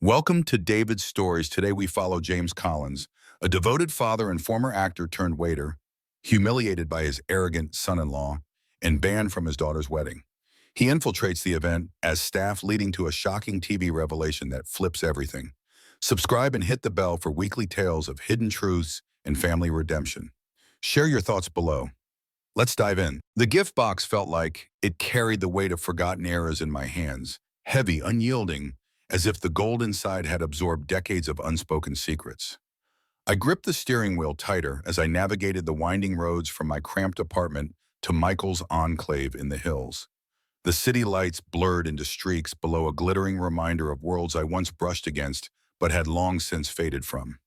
Welcome to David's Stories. Today we follow James Collins, a devoted father and former actor turned waiter, humiliated by his arrogant son-in-law and banned from his daughter's wedding. He infiltrates the event as staff, leading to a shocking TV revelation that flips everything. Subscribe and hit the bell for weekly tales of hidden truths and family redemption. Share your thoughts below. Let's dive in. The gift box felt like it carried the weight of forgotten eras in my hands, heavy, unyielding, as if the gold inside had absorbed decades of unspoken secrets. I gripped the steering wheel tighter as I navigated the winding roads from my cramped apartment to Michael's enclave in the hills. The city lights blurred into streaks below, a glittering reminder of worlds I once brushed against but had long since faded from.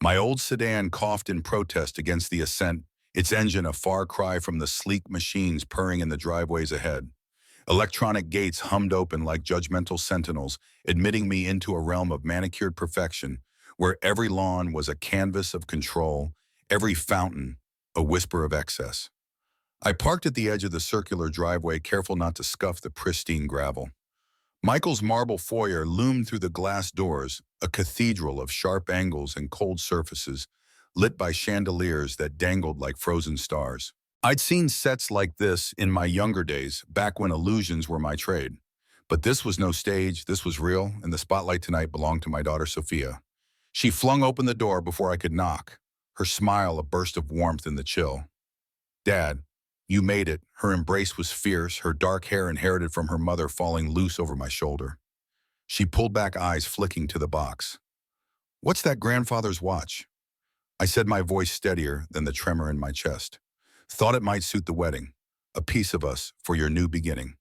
My old sedan coughed in protest against the ascent, its engine a far cry from the sleek machines purring in the driveways ahead. Electronic gates hummed open like judgmental sentinels, admitting me into a realm of manicured perfection, where every lawn was a canvas of control, every fountain a whisper of excess. I parked at the edge of the circular driveway, careful not to scuff the pristine gravel. Michael's marble foyer loomed through the glass doors, a cathedral of sharp angles and cold surfaces, lit by chandeliers that dangled like frozen stars. I'd seen sets like this in my younger days, back when illusions were my trade. But this was no stage, this was real, and the spotlight tonight belonged to my daughter Sophia. She flung open the door before I could knock, her smile a burst of warmth in the chill. "Dad, you made it." Her embrace was fierce, her dark hair inherited from her mother falling loose over my shoulder. She pulled back, eyes flicking to the box. "What's that grandfather's watch?" I said, my voice steadier than the tremor in my chest. "Thought it might suit the wedding. A piece of us for your new beginning."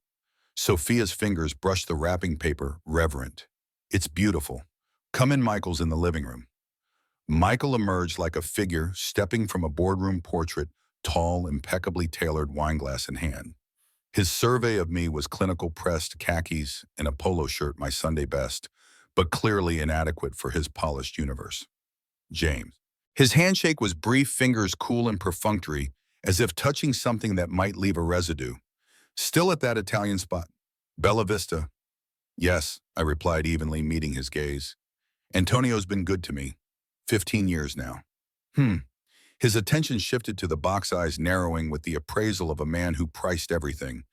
Sophia's fingers brushed the wrapping paper, reverent. "It's beautiful. Come in." Michael's in the living room. Michael emerged like a figure stepping from a boardroom portrait, tall, impeccably tailored, wineglass in hand. His survey of me was clinical, pressed khakis and a polo shirt, my Sunday best, but clearly inadequate for his polished universe. "James." His handshake was brief, fingers cool and perfunctory, as if touching something that might leave a residue. "Still at that Italian spot? Bella Vista?" "Yes," I replied evenly, meeting his gaze. "Antonio's been good to me. 15 years now." His attention shifted to the box, eyes narrowing with the appraisal of a man who priced everything.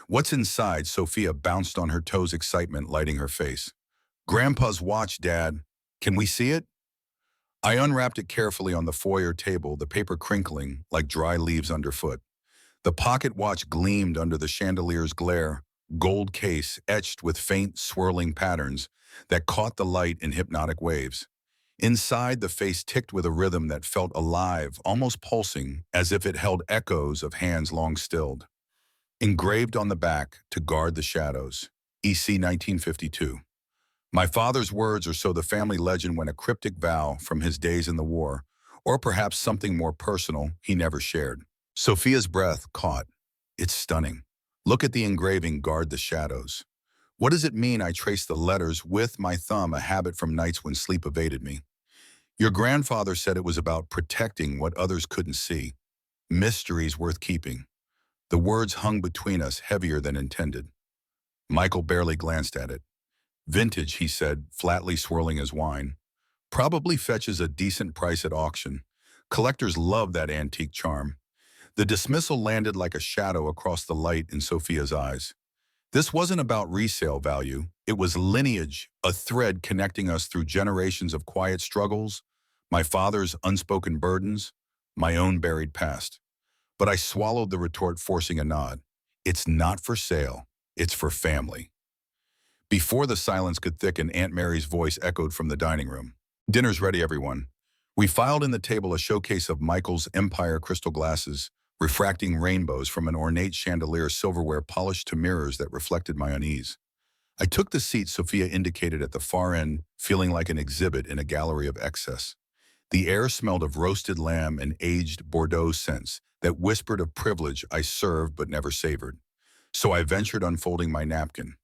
"What's inside?" Sophia bounced on her toes, excitement lighting her face. "Grandpa's watch, Dad. Can we see it?" I unwrapped it carefully on the foyer table, the paper crinkling like dry leaves underfoot. The pocket watch gleamed under the chandelier's glare, gold case etched with faint, swirling patterns that caught the light in hypnotic waves. Inside, the face ticked with a rhythm that felt alive, almost pulsing, as if it held echoes of hands long stilled. Engraved on the back, "To guard the shadows, EC 1952. My father's words, or so the family legend went, a cryptic vow from his days in the war, or perhaps something more personal he never shared. Sophia's breath caught. "It's stunning. Look at the engraving, guard the shadows." "What does it mean?" I traced the letters with my thumb, a habit from nights when sleep evaded me. "Your grandfather said it was about protecting what others couldn't see. Mysteries worth keeping." The words hung between us, heavier than intended. Michael barely glanced at it. "Vintage," he said, flatly swirling his wine. "Probably fetches a decent price at auction. Collectors love that antique charm." The dismissal landed like a shadow across the light in Sophia's eyes. This wasn't about resale value. It was lineage, a thread connecting us through generations of quiet struggles, my father's unspoken burdens, my own buried past. But I swallowed the retort, forcing a nod. "It's not for sale. It's for family." Before the silence could thicken, Aunt Mary's voice echoed from the dining room. "Dinner's ready, everyone." We filed in the table, a showcase of Michael's Empire crystal glasses, refracting rainbows from an ornate chandelier, silverware polished to mirrors that reflected my unease. I took the seat Sophia indicated at the far end, feeling like an exhibit in a gallery of excess. The air smelled of roasted lamb and aged Bordeaux scents that whispered of privilege I served but never savored. So I ventured, unfolding my napkin.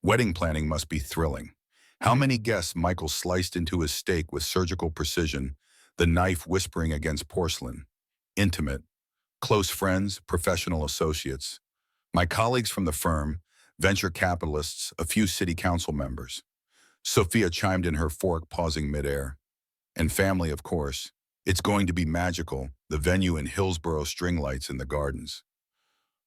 Wedding planning must be thrilling. How many guests? Michael sliced into his steak with surgical precision, the knife whispering against porcelain. "Intimate. Close friends, professional associates. My colleagues from the firm, venture capitalists, a few city council members." Sophia chimed in her fork, pausing midair. And family, of course. It's going to be magical, the venue in Hillsborough, string lights in the gardens.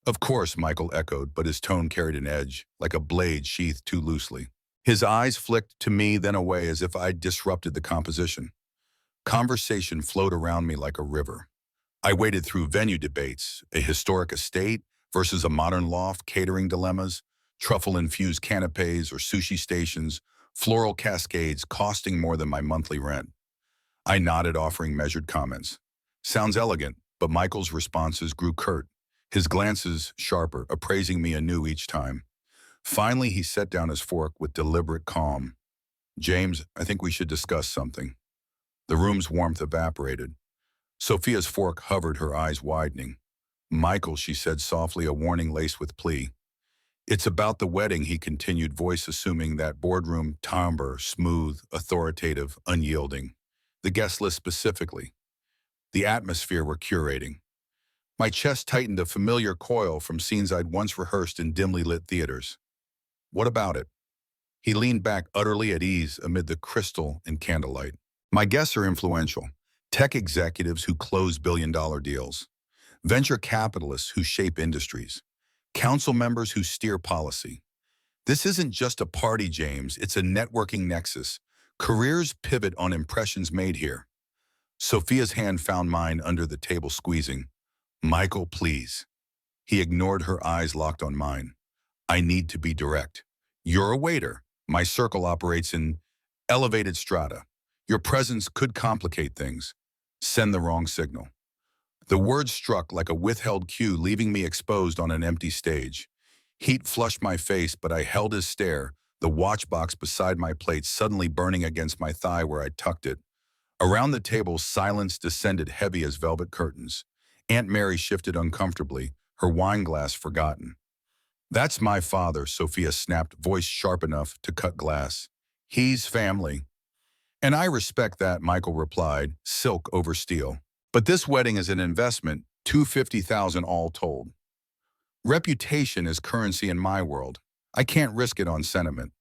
Of course, Michael echoed, but his tone carried an edge, like a blade sheathed too loosely. His eyes flicked to me, then away as if I'd disrupted the composition. Conversation flowed around me like a river. I waded through venue debates, a historic estate versus a modern loft, catering dilemmas, truffle-infused canapes or sushi stations, floral cascades costing more than my monthly rent. I nodded, offering measured comments. Sounds elegant, but Michael's responses grew curt, his glances sharper, appraising me anew each time. Finally, he set down his fork with deliberate calm. James, I think we should discuss something. The room's warmth evaporated. Sophia's fork hovered, her eyes widening. Michael, she said softly, a warning laced with plea. It's about the wedding, he continued, voice assuming that boardroom timbre, smooth, authoritative, unyielding. The guest list specifically. The atmosphere we're curating. My chest tightened, a familiar coil from scenes I'd once rehearsed in dimly lit theaters. What about it? He leaned back, utterly at ease amid the crystal and candlelight. My guests are influential. Tech executives who close billion-dollar deals. Venture capitalists who shape industries. Council members who steer policy. This isn't just a party, James. It's a networking nexus. Careers pivot on impressions made here. Sophia's hand found mine under the table, squeezing. Michael, please. He ignored, her eyes locked on mine. I need to be direct. You're a waiter. My circle operates in elevated strata. Your presence could complicate things. Send the wrong signal. The words struck like a withheld cue, leaving me exposed on an empty stage. Heat flushed my face, but I held his stare, the watch box beside my plate suddenly burning against my thigh where I tucked it. Around the table, silence descended, heavy as velvet curtains. Aunt Mary shifted uncomfortably, her wine glass forgotten. That's my father, Sophia snapped, voice sharp enough to cut glass. He's family. And I respect that, Michael replied, silk over steel. But this wedding is an investment, $250,000 all told. Reputation is currency in my world. I can't risk it on sentiment.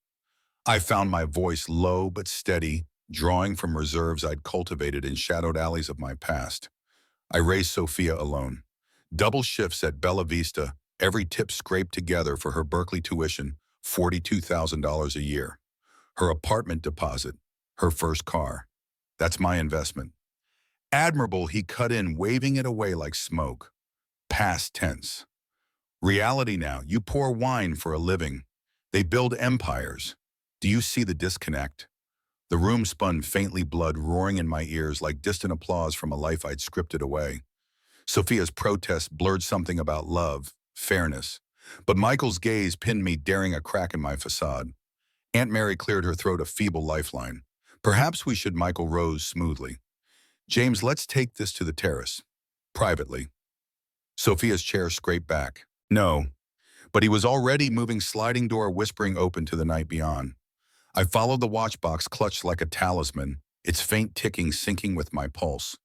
I found my voice low but steady, drawing from reserves I'd cultivated in shadowed alleys of my past. I raised Sophia alone. Double shifts at Bella Vista, every tip scraped together for her Berkeley tuition, $42,000 a year. Her apartment deposit, her first car. That's my investment. Admirable, he cut in, waving it away like smoke. Past tense. Reality now, you pour wine for a living. They build empires. Do you see the disconnect? The room spun faintly, blood roaring in my ears like distant applause from a life I'd scripted away. Sophia's protest blurred something about love, fairness. But Michael's gaze pinned me, daring a crack in my facade. Aunt Mary cleared her throat, a feeble lifeline. Perhaps we should. Michael rose smoothly. James, let's take this to the terrace. Privately. Sophia's chair scraped back. No. But he was already moving, sliding door whispering open to the night beyond. I followed the watchbox, clutched like a talisman, its faint ticking syncing with my pulse.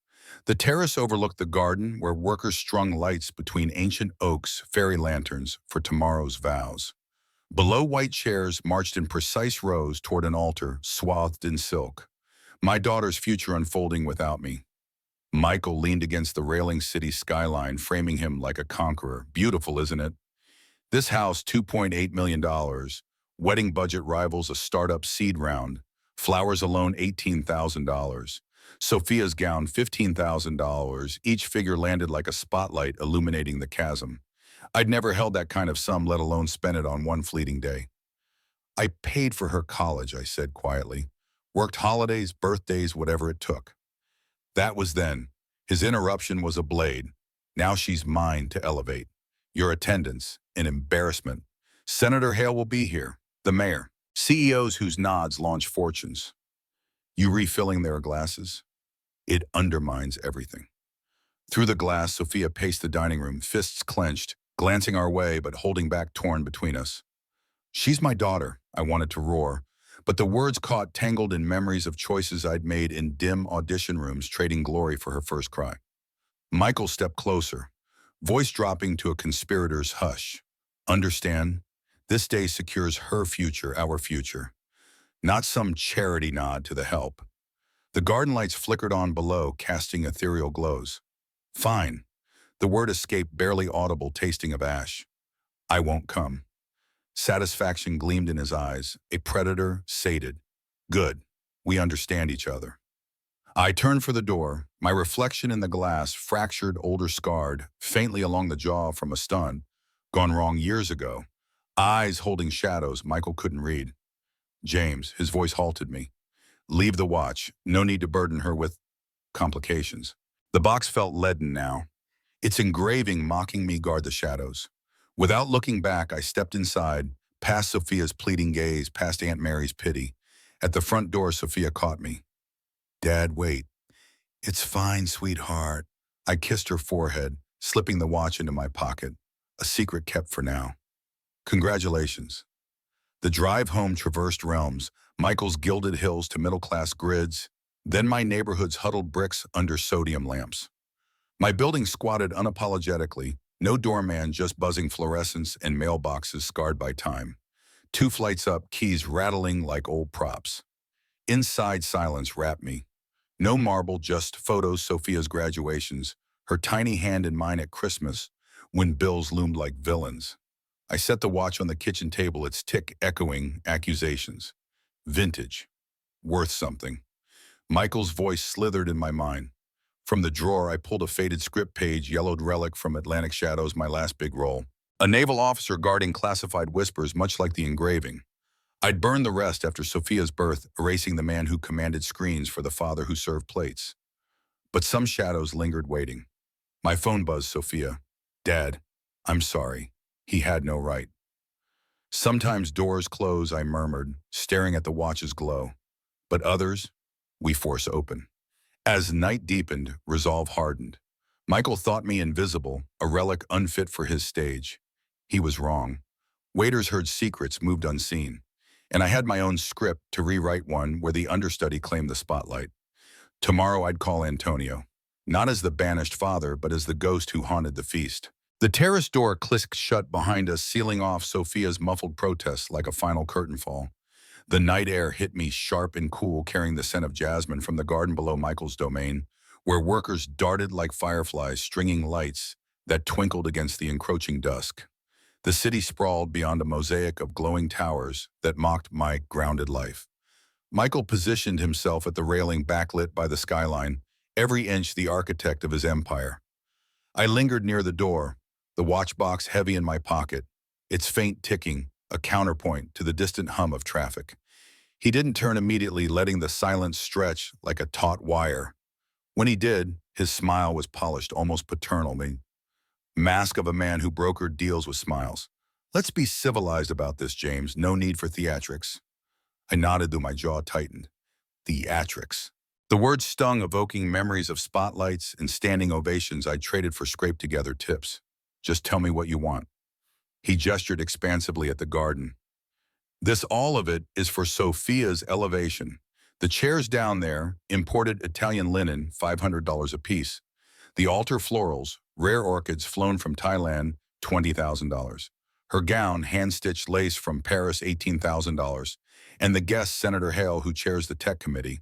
The terrace overlooked the garden, where workers strung lights between ancient oaks, fairy lanterns for tomorrow's vows. Below, white chairs marched in precise rows toward an altar swathed in silk. My daughter's future unfolding without me. Michael leaned against the railing city skyline, framing him like a conqueror. Beautiful, isn't it? This house, $2.8 million. Wedding budget rivals a startup seed round. Flowers alone, $18,000. Sophia's gown, $15,000. Each figure landed like a spotlight, illuminating the chasm. I'd never held that kind of sum, let alone spent it on one fleeting day. I paid for her college, I said quietly. Worked holidays, birthdays, whatever it took. That was then. His interruption was a blade. Now she's mine to elevate. Your attendance, an embarrassment. Senator Hale will be here. The mayor. CEOs whose nods launch fortunes. You refilling their glasses? It undermines everything. Through the glass, Sophia paced the dining room, fists clenched, glancing our way but holding back, torn between us. She's my daughter, I wanted to roar, but the words caught, tangled in memories of choices I'd made in dim audition rooms, trading glory for her first cry. Michael stepped closer, voice dropping to a conspirator's hush. Understand? This day secures her future, our future. not some charity nod to the help. The garden lights flickered on below, casting ethereal glows. Fine. The word escaped, barely audible, tasting of ash. I won't come. Satisfaction gleamed in his eyes, a predator sated. Good. We understand each other. I turned for the door, my reflection in the glass, fractured, older, scarred, faintly along the jaw from a stun, gone wrong years ago. Eyes holding shadows Michael couldn't read. James, his voice halted me. Leave the watch. No need to burden her with complications. The box felt leaden now, its engraving mocking me guard the shadows. Without looking back, I stepped inside, past Sophia's pleading gaze, past Aunt Mary's pity. At the front door, Sophia caught me. Dad, wait. It's fine, sweetheart. I kissed her forehead, slipping the watch into my pocket, a secret kept for now. Congratulations. The drive home traversed realms, Michael's gilded hills to middle-class grids, then my neighborhood's huddled bricks under sodium lamps. My building squatted unapologetically, no doorman, just buzzing fluorescence and mailboxes scarred by time. 2 flights up, keys rattling like old props. Inside, silence wrapped me. No marble, just photos, Sophia's graduations, her tiny hand in mine at Christmas, when bills loomed like villains. I set the watch on the kitchen table, its tick echoing accusations. Vintage. Worth something. Michael's voice slithered in my mind. From the drawer, I pulled a faded script page, yellowed relic from Atlantic Shadows, my last big role. A naval officer guarding classified whispers, much like the engraving. I'd burned the rest after Sophia's birth, erasing the man who commanded screens for the father who served plates. But some shadows lingered waiting. My phone buzzed, Sophia. Dad, I'm sorry. He had no right. Sometimes doors close, I murmured, staring at the watch's glow. But others, we force open. As night deepened, resolve hardened. Michael thought me invisible, a relic unfit for his stage. He was wrong. Waiters heard secrets moved unseen. And I had my own script to rewrite, one where the understudy claimed the spotlight. Tomorrow I'd call Antonio, not as the banished father, but as the ghost who haunted the feast. The terrace door clicked shut behind us, sealing off Sophia's muffled protests like a final curtain fall. The night air hit me sharp and cool, carrying the scent of jasmine from the garden below Michael's domain, where workers darted like fireflies, stringing lights that twinkled against the encroaching dusk. The city sprawled beyond a mosaic of glowing towers that mocked my grounded life. Michael positioned himself at the railing, backlit by the skyline, every inch the architect of his empire. I lingered near the door, the watchbox heavy in my pocket, its faint ticking a counterpoint to the distant hum of traffic. He didn't turn immediately, letting the silence stretch like a taut wire. When he did, his smile was polished, almost paternal, the mask of a man who brokered deals with smiles. Let's be civilized about this, James. No need for theatrics. I nodded, though my jaw tightened. Theatrics. The word stung, evoking memories of spotlights and standing ovations I'd traded for scraped-together tips. Just tell me what you want. He gestured expansively at the garden. All of it is for Sophia's elevation. The chairs down there, imported Italian linen, $500 apiece. The altar florals, rare orchids flown from Thailand, $20,000. Her gown, hand-stitched lace from Paris, $18,000. And the guest, Senator Hale, who chairs the tech committee.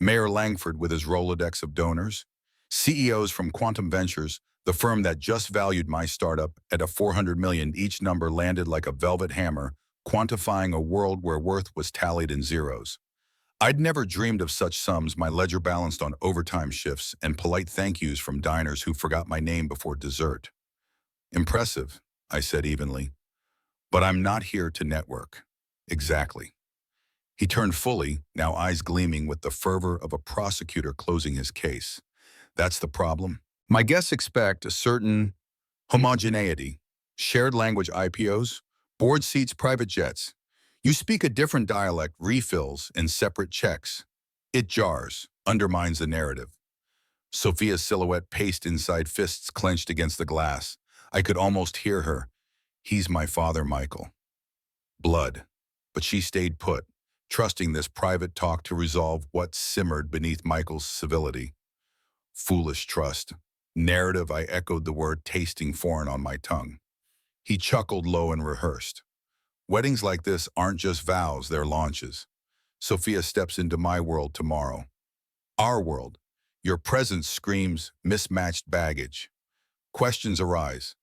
Mayor Langford with his Rolodex of donors. CEOs from Quantum Ventures, the firm that just valued my startup at a $400 million. Each number landed like a velvet hammer, quantifying a world where worth was tallied in zeros. I'd never dreamed of such sums, my ledger balanced on overtime shifts and polite thank yous from diners who forgot my name before dessert. Impressive, I said evenly. But I'm not here to network. Exactly. He turned fully, now eyes gleaming with the fervor of a prosecutor closing his case. That's the problem. My guests expect a certain homogeneity, shared language IPOs, board seats, private jets. You speak a different dialect, refills, and separate checks. It jars, undermines the narrative. Sophia's silhouette paced inside, fists clenched against the glass. I could almost hear her. He's my father, Michael. Blood. But she stayed put, trusting this private talk to resolve what simmered beneath Michael's civility. Foolish trust. Narrative, I echoed the word, tasting foreign on my tongue. He chuckled low and rehearsed. Weddings like this aren't just vows, they're launches. Sophia steps into my world tomorrow. Our world. Your presence screams mismatched baggage. Questions arise.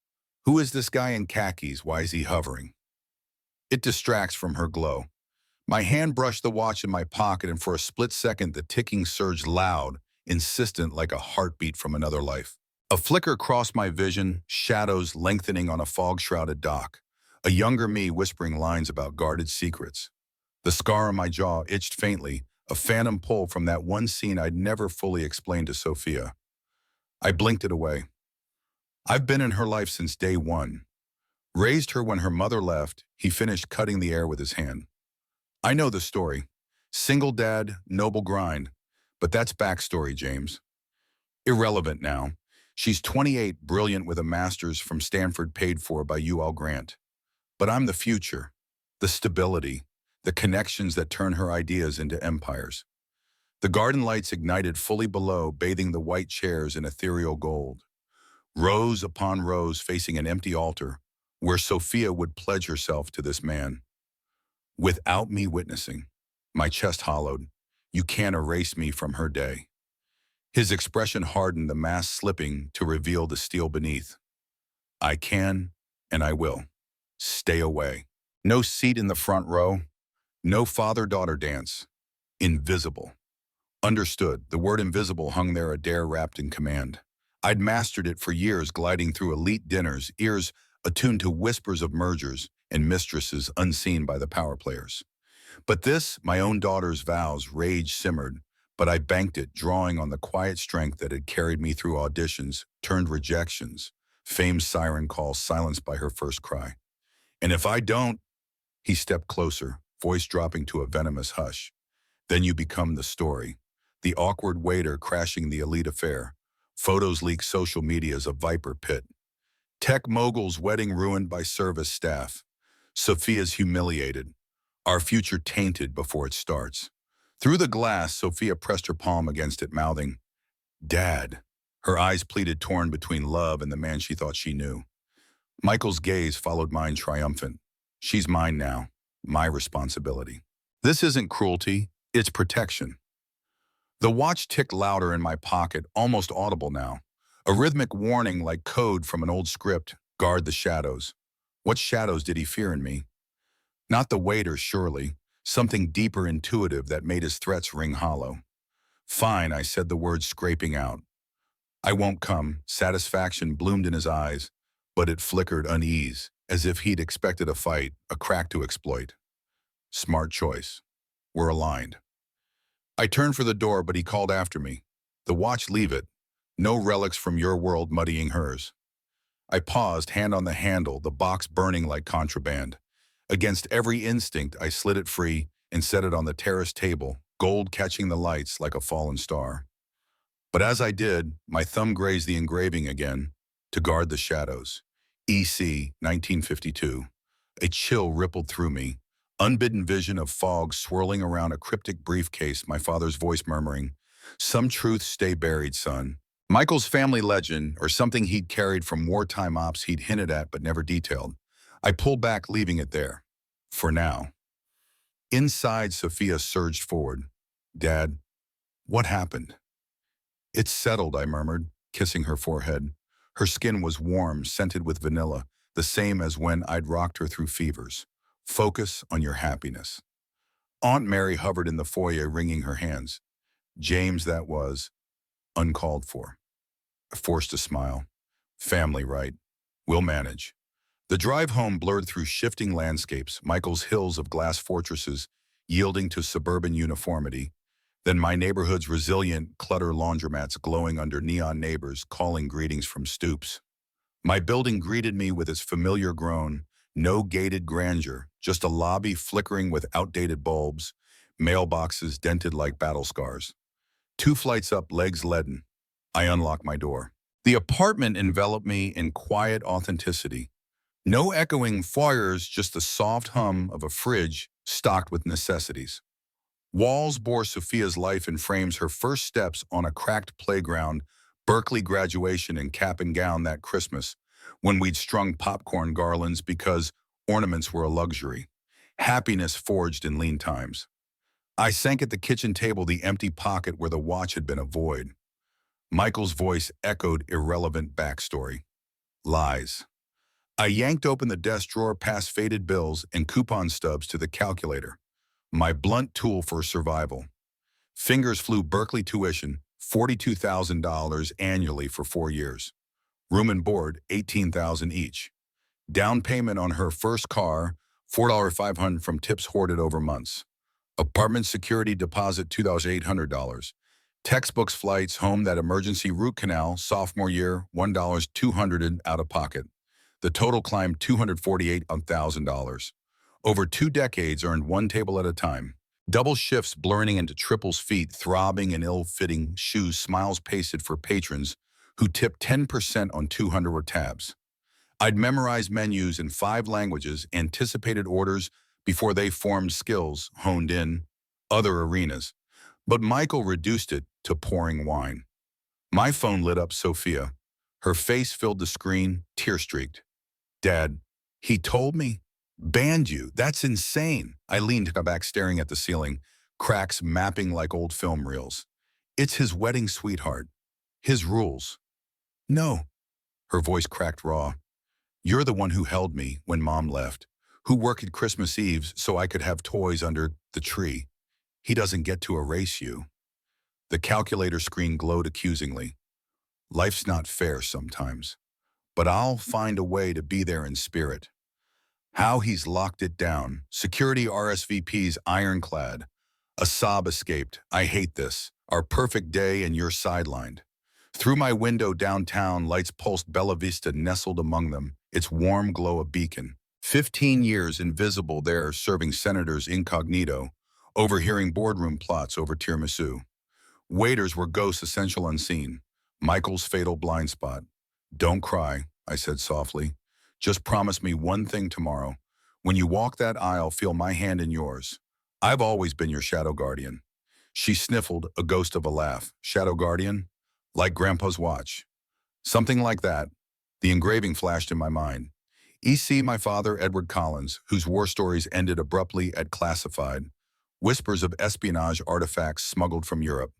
Who is this guy in khakis? Why is he hovering? It distracts from her glow. My hand brushed the watch in my pocket, and for a split second, the ticking surged loud, insistent like a heartbeat from another life. A flicker crossed my vision, shadows lengthening on a fog-shrouded dock. A younger me whispering lines about guarded secrets. The scar on my jaw itched faintly, a phantom pull from that one scene I'd never fully explained to Sophia. I blinked it away. I've been in her life since day one. Raised her when her mother left, he finished cutting the air with his hand. I know the story. Single dad, noble grind. But that's backstory, James. Irrelevant now. She's 28, brilliant with a master's from Stanford paid for by UL Grant. But I'm the future, the stability, the connections that turn her ideas into empires. The garden lights ignited fully below, bathing the white chairs in ethereal gold. Rows upon rows facing an empty altar, where Sophia would pledge herself to this man. Without me witnessing, my chest hollowed. You can't erase me from her day. His expression hardened, the mask slipping to reveal the steel beneath. I can, and I will. Stay away. No seat in the front row. No father-daughter dance. Invisible. Understood. The word invisible hung there, a dare wrapped in command. I'd mastered it for years, gliding through elite dinners, ears attuned to whispers of mergers and mistresses unseen by the power players. But this, my own daughter's vows, rage simmered, but I banked it, drawing on the quiet strength that had carried me through auditions, turned rejections, fame's siren call silenced by her first cry. And if I don't, he stepped closer, voice dropping to a venomous hush. Then you become the story. The awkward waiter crashing the elite affair. Photos leak social media's a viper pit. Tech mogul's wedding ruined by service staff. Sophia's humiliated. Our future tainted before it starts. Through the glass, Sophia pressed her palm against it, mouthing, Dad. Her eyes pleaded, torn between love and the man she thought she knew. Michael's gaze followed mine, triumphant. She's mine now. My responsibility. This isn't cruelty, it's protection. The watch ticked louder in my pocket, almost audible now. A rhythmic warning like code from an old script, guard the shadows. What shadows did he fear in me? Not the waiter, surely. Something deeper, intuitive that made his threats ring hollow. Fine, I said, the words scraping out. I won't come. Satisfaction bloomed in his eyes, but it flickered unease, as if he'd expected a fight, a crack to exploit. Smart choice. We're aligned. I turned for the door, but he called after me. The watch, leave it. No relics from your world muddying hers. I paused, hand on the handle, the box burning like contraband. Against every instinct, I slid it free and set it on the terrace table, gold catching the lights like a fallen star. But as I did, my thumb grazed the engraving again, to guard the shadows. EC, 1952. A chill rippled through me. Unbidden vision of fog swirling around a cryptic briefcase, my father's voice murmuring, some truths stay buried, son. Michael's family legend, or something he'd carried from wartime ops he'd hinted at but never detailed. I pulled back, leaving it there. For now. Inside, Sophia surged forward. Dad, what happened? It's settled, I murmured, kissing her forehead. Her skin was warm, scented with vanilla, the same as when I'd rocked her through fevers. Focus on your happiness. Aunt Mary hovered in the foyer, wringing her hands. James, that was uncalled for. I forced a smile. Family, right? We'll manage. The drive home blurred through shifting landscapes, Michael's hills of glass fortresses yielding to suburban uniformity, then my neighborhood's resilient clutter laundromats glowing under neon neighbors calling greetings from stoops. My building greeted me with its familiar groan, no gated grandeur, just a lobby flickering with outdated bulbs, mailboxes dented like battle scars. 2 flights up, legs leaden. I unlocked my door. The apartment enveloped me in quiet authenticity. No echoing foyers, just the soft hum of a fridge stocked with necessities. Walls bore Sophia's life in frames, her first steps on a cracked playground, Berkeley graduation in cap and gown that Christmas, when we'd strung popcorn garlands because ornaments were a luxury. Happiness forged in lean times. I sank at the kitchen table, the empty pocket where the watch had been a void. Michael's voice echoed irrelevant backstory. Lies. I yanked open the desk drawer past faded bills and coupon stubs to the calculator, my blunt tool for survival. Fingers flew Berkeley tuition, $42,000 annually for 4 years. Room and board, $18,000 each. Down payment on her first car, $4,500 from tips hoarded over months. Apartment security deposit, $2,800. Textbooks, flights, home, that emergency root canal, sophomore year, $1,200 out of pocket. The total climbed $248,000. Over 2 decades earned one table at a time. Double shifts blurring into triples, feet throbbing in ill-fitting shoes, smiles pasted for patrons who tipped 10% on 200 tabs. I'd memorized menus in 5 languages, anticipated orders before they formed skills honed in other arenas. But Michael reduced it to pouring wine. My phone lit up Sophia. Her face filled the screen, tear-streaked. Dad, he told me. Banned you. That's insane. I leaned back, staring at the ceiling, cracks mapping like old film reels. It's his wedding, sweetheart. His rules. No. Her voice cracked raw. You're the one who held me when Mom left, who worked at Christmas Eves so I could have toys under the tree. He doesn't get to erase you. The calculator screen glowed accusingly. Life's not fair sometimes, but I'll find a way to be there in spirit. How he's locked it down. Security RSVPs ironclad. A sob escaped. I hate this. Our perfect day and you're sidelined. Through my window downtown, lights pulsed, Bella Vista nestled among them, its warm glow a beacon. 15 years invisible there, serving senators incognito, overhearing boardroom plots over tiramisu. Waiters were ghosts, essential unseen. Michael's fatal blind spot. Don't cry, I said softly. Just promise me one thing tomorrow. When you walk that aisle, feel my hand in yours. I've always been your shadow guardian. She sniffled, a ghost of a laugh. Shadow guardian? Like Grandpa's watch. Something like that. The engraving flashed in my mind. E.C. my father, Edward Collins, whose war stories ended abruptly at classified. Whispers of espionage artifacts smuggled from Europe.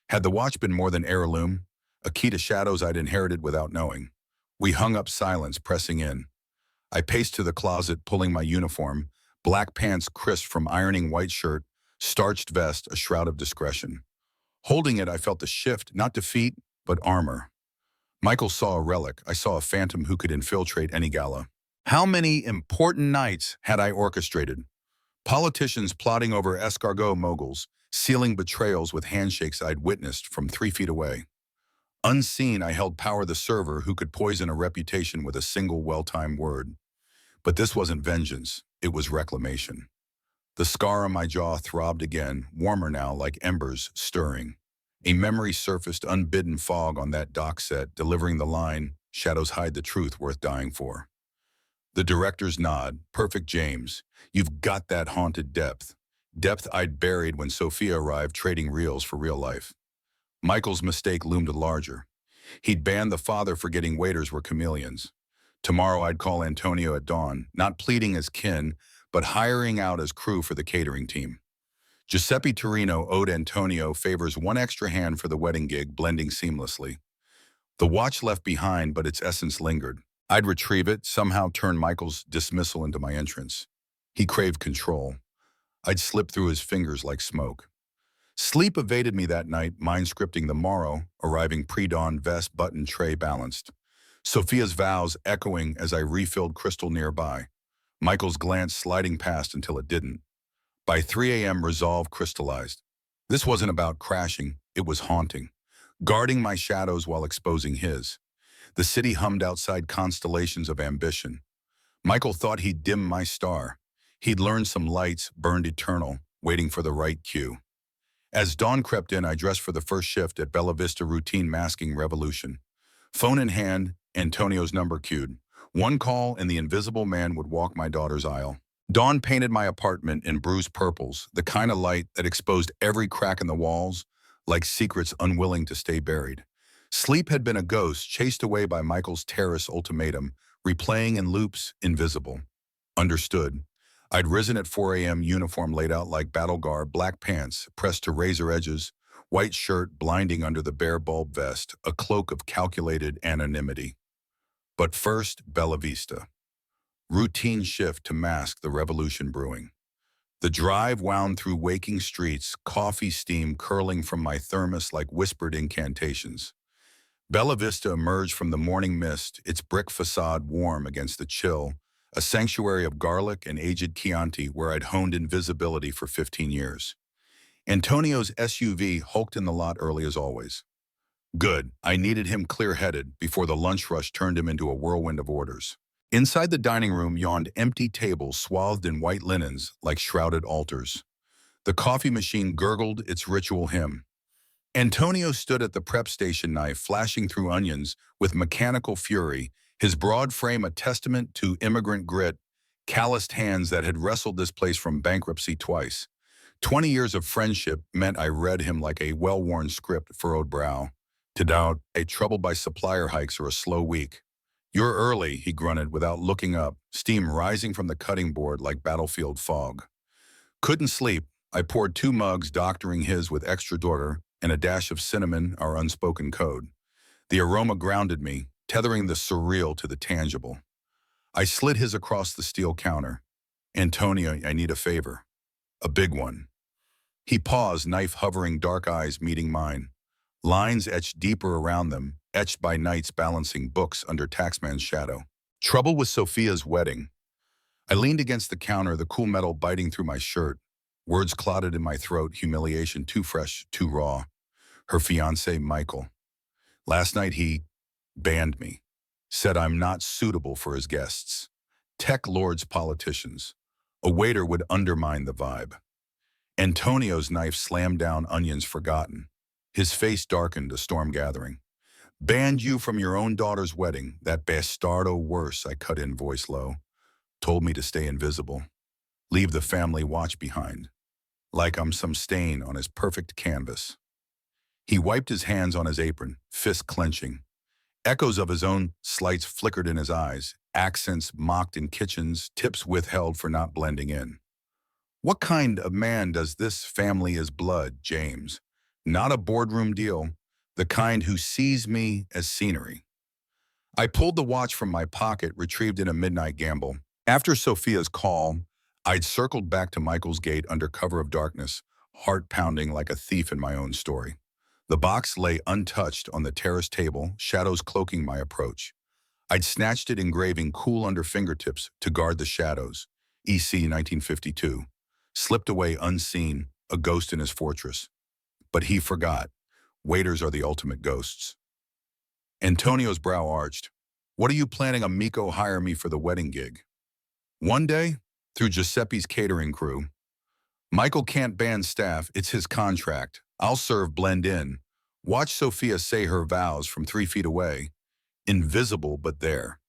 Had the watch been more than heirloom? A key to shadows I'd inherited without knowing. We hung up, silence pressing in. I paced to the closet, pulling my uniform, black pants crisp from ironing, white shirt, starched vest, a shroud of discretion. Holding it, I felt the shift, not defeat, but armor. Michael saw a relic. I saw a phantom who could infiltrate any gala. How many important nights had I orchestrated? Politicians plotting over escargot moguls, sealing betrayals with handshakes I'd witnessed from 3 feet away. Unseen, I held power, the server who could poison a reputation with a single well-timed word. But this wasn't vengeance, it was reclamation. The scar on my jaw throbbed again, warmer now, like embers stirring. A memory surfaced, unbidden fog on that dock set, delivering the line, shadows hide the truth worth dying for. The director's nod, perfect James, you've got that haunted depth. Depth I'd buried when Sophia arrived, trading reels for real life. Michael's mistake loomed larger. He'd banned the father, forgetting waiters were chameleons. Tomorrow I'd call Antonio at dawn, not pleading as kin, but hiring out as crew for the catering team. Giuseppe Torino owed Antonio favors, one extra hand for the wedding gig, blending seamlessly. The watch left behind, but its essence lingered. I'd retrieve it, somehow turn Michael's dismissal into my entrance. He craved control. I'd slip through his fingers like smoke. Sleep evaded me that night, mind scripting the morrow, arriving pre-dawn, vest, button, tray balanced. Sophia's vows echoing as I refilled crystal nearby. Michael's glance sliding past until it didn't. By 3 a.m., resolve crystallized. This wasn't about crashing, it was haunting. Guarding my shadows while exposing his. The city hummed outside, constellations of ambition. Michael thought he'd dim my star. He'd learned some lights, burned eternal, waiting for the right cue. As dawn crept in, I dressed for the first shift at Bella Vista, routine masking revolution. Phone in hand, Antonio's number cued. One call and the invisible man would walk my daughter's aisle. Dawn painted my apartment in bruised purples, the kind of light that exposed every crack in the walls, like secrets unwilling to stay buried. Sleep had been a ghost, chased away by Michael's terrace ultimatum, replaying in loops, invisible. Understood. I'd risen at 4 a.m., uniform laid out like battle garb, black pants pressed to razor edges, white shirt blinding under the bare bulb vest, a cloak of calculated anonymity. But first, Bella Vista. Routine shift to mask the revolution brewing. The drive wound through waking streets, coffee steam curling from my thermos like whispered incantations. Bella Vista emerged from the morning mist, its brick facade warm against the chill, a sanctuary of garlic and aged Chianti where I'd honed invisibility for 15 years. Antonio's SUV hulked in the lot early as always. Good, I needed him clear-headed before the lunch rush turned him into a whirlwind of orders. Inside the dining room yawned empty tables swathed in white linens like shrouded altars. The coffee machine gurgled its ritual hymn. Antonio stood at the prep station knife flashing through onions with mechanical fury, his broad frame a testament to immigrant grit, calloused hands that had wrestled this place from bankruptcy twice. 20 years of friendship meant I read him like a well-worn script, furrowed brow. To doubt, troubled by supplier hikes or a slow week. You're early, he grunted without looking up, steam rising from the cutting board like battlefield fog. Couldn't sleep. I poured 2 mugs, doctoring his with extra daughter and a dash of cinnamon, our unspoken code. The aroma grounded me, tethering the surreal to the tangible. I slid his across the steel counter. Antonio, I need a favor. A big one. He paused, knife hovering, dark eyes meeting mine. Lines etched deeper around them, etched by nights balancing books under taxman's shadow. Trouble with Sophia's wedding. I leaned against the counter, the cool metal biting through my shirt. Words clotted in my throat, humiliation too fresh, too raw. Her fiancé, Michael. Last night he banned me. Said I'm not suitable for his guests. Tech lords, politicians. A waiter would undermine the vibe. Antonio's knife slammed down, onions forgotten. His face darkened, a storm gathering. Banned you from your own daughter's wedding, that bastardo worse, I cut in, voice low. Told me to stay invisible. Leave the family watch behind. Like I'm some stain on his perfect canvas. He wiped his hands on his apron, fist clenching. Echoes of his own slights flickered in his eyes, accents mocked in kitchens, tips withheld for not blending in. What kind of man does this family as blood, James? Not a boardroom deal, the kind who sees me as scenery. I pulled the watch from my pocket, retrieved in a midnight gamble. After Sophia's call, I'd circled back to Michael's gate under cover of darkness, heart pounding like a thief in my own story. The box lay untouched on the terrace table, shadows cloaking my approach. I'd snatched it, engraving cool under fingertips to guard the shadows. EC 1952. Slipped away unseen, a ghost in his fortress. But he forgot. Waiters are the ultimate ghosts. Antonio's brow arched. What are you planning on Miko hire me for the wedding gig? One day, through Giuseppe's catering crew. Michael can't ban staff, it's his contract. I'll serve, blend in. Watch Sophia say her vows from 3 feet away. Invisible, but there.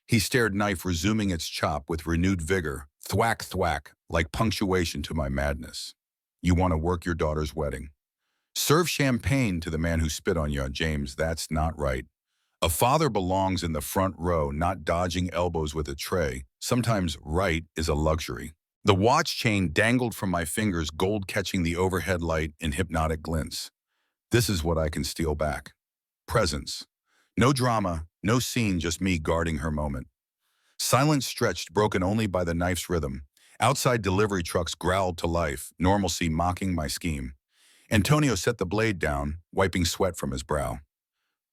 He stared, knife resuming its chop with renewed vigor. Thwack, thwack, like punctuation to my madness. You want to work your daughter's wedding. Serve champagne to the man who spit on you, James, that's not right. A father belongs in the front row, not dodging elbows with a tray. Sometimes right is a luxury. The watch chain dangled from my fingers, gold catching the overhead light in hypnotic glints. This is what I can steal back. Presence. No drama, no scene, just me guarding her moment. Silence stretched, broken only by the knife's rhythm. Outside delivery trucks growled to life, normalcy mocking my scheme. Antonio set the blade down, wiping sweat from his brow.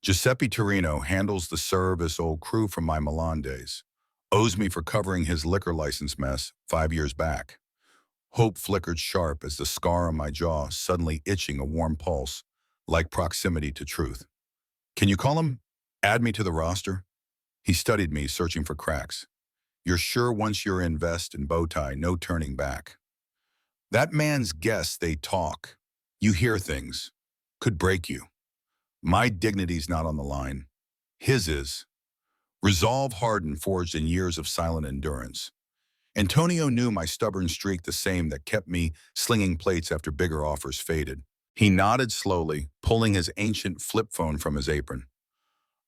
Giuseppe Torino handles the service, old crew from my Milan days. Owes me for covering his liquor license mess 5 years back. Hope flickered sharp as the scar on my jaw suddenly itching a warm pulse, like proximity to truth. Can you call him? Add me to the roster? He studied me, searching for cracks. You're sure once you're in vest and bow tie, no turning back. That man's guests, they talk. You hear things. Could break you. My dignity's not on the line. His is. Resolve hardened, forged in years of silent endurance. Antonio knew my stubborn streak, the same that kept me slinging plates after bigger offers faded. He nodded slowly, pulling his ancient flip phone from his apron.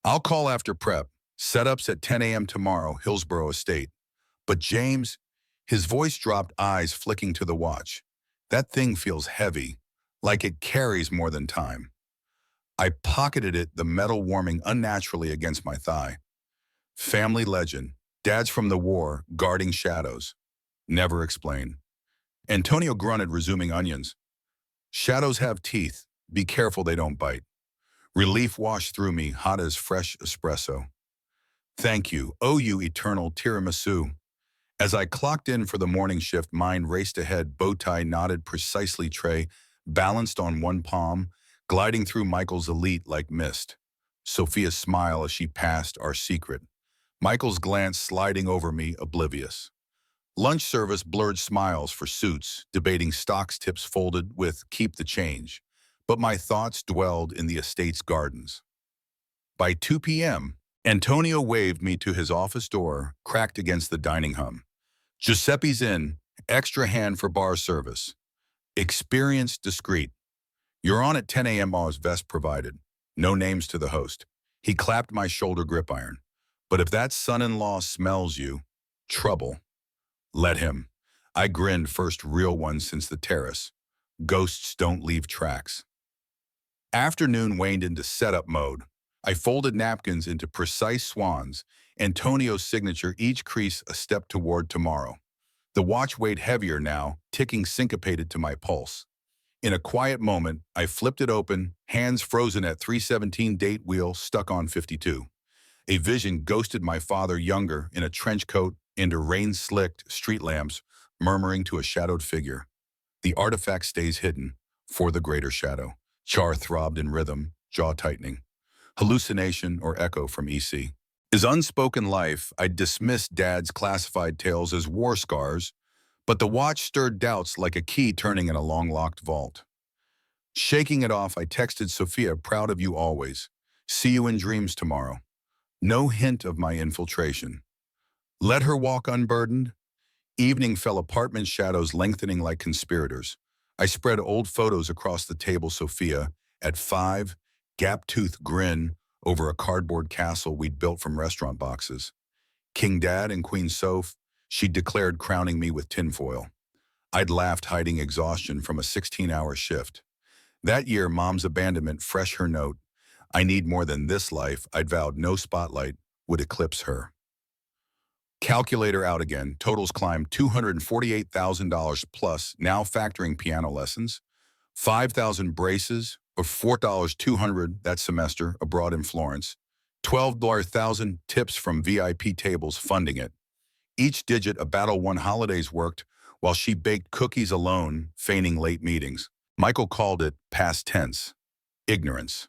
I'll call after prep. Setups at 10 a.m. tomorrow, Hillsborough Estate. But James, His voice dropped, eyes flicking to the watch. That thing feels heavy, like it carries more than time. I pocketed it, the metal warming unnaturally against my thigh. Family legend. Dads from the war, guarding shadows. Never explain. Antonio grunted, resuming onions. Shadows have teeth. Be careful they don't bite. Relief washed through me, hot as fresh espresso. Thank you. Oh, you eternal tiramisu. As I clocked in for the morning shift, mind raced ahead, bow tie knotted precisely, tray balanced on one palm, gliding through Michael's elite like mist. Sophia's smile as she passed, our secret. Michael's glance sliding over me, oblivious. Lunch service blurred smiles for suits, debating stocks tips folded with keep the change. But my thoughts dwelled in the estate's gardens. By 2 p.m., Antonio waved me to his office door, cracked against the dining hum. Giuseppe's in, extra hand for bar service. Experienced, discreet. You're on at 10 a.m. Oz vest provided. No names to the host. He clapped my shoulder grip iron. But if that son-in-law smells you, trouble. Let him. I grinned, first real one since the terrace. Ghosts don't leave tracks. Afternoon waned into setup mode. I folded napkins into precise swans, Antonio's signature, each crease a step toward tomorrow. The watch weighed heavier now, ticking syncopated to my pulse. In a quiet moment, I flipped it open, hands frozen at 317, date wheel stuck on 52. A vision ghosted my father, younger, in a trench coat, under rain-slicked street lamps, murmuring to a shadowed figure. The artifact stays hidden, for the greater shadow. Char throbbed in rhythm, jaw tightening. Hallucination or echo from EC. His unspoken life, I dismissed Dad's classified tales as war scars, but the watch stirred doubts like a key turning in a long-locked vault. Shaking it off, I texted Sophia, proud of you always. See you in dreams tomorrow. No hint of my infiltration. Let her walk unburdened. Evening fell, apartment shadows lengthening like conspirators. I spread old photos across the table. Sophia, at 5, gap-toothed grin over a cardboard castle we'd built from restaurant boxes. King Dad and Queen Soph, she declared, crowning me with tinfoil. I'd laughed, hiding exhaustion from a 16-hour shift. That year, Mom's abandonment, fresh her note. I need more than this life. I'd vowed no spotlight would eclipse her. Calculator out again. Totals climbed $248,000 plus, now factoring piano lessons. 5,000 braces, or $4,200 that semester abroad in Florence. $12,000 tips from VIP tables funding it. Each digit a battle won. Holidays worked while she baked cookies alone, feigning late meetings. Michael called it past tense. Ignorance.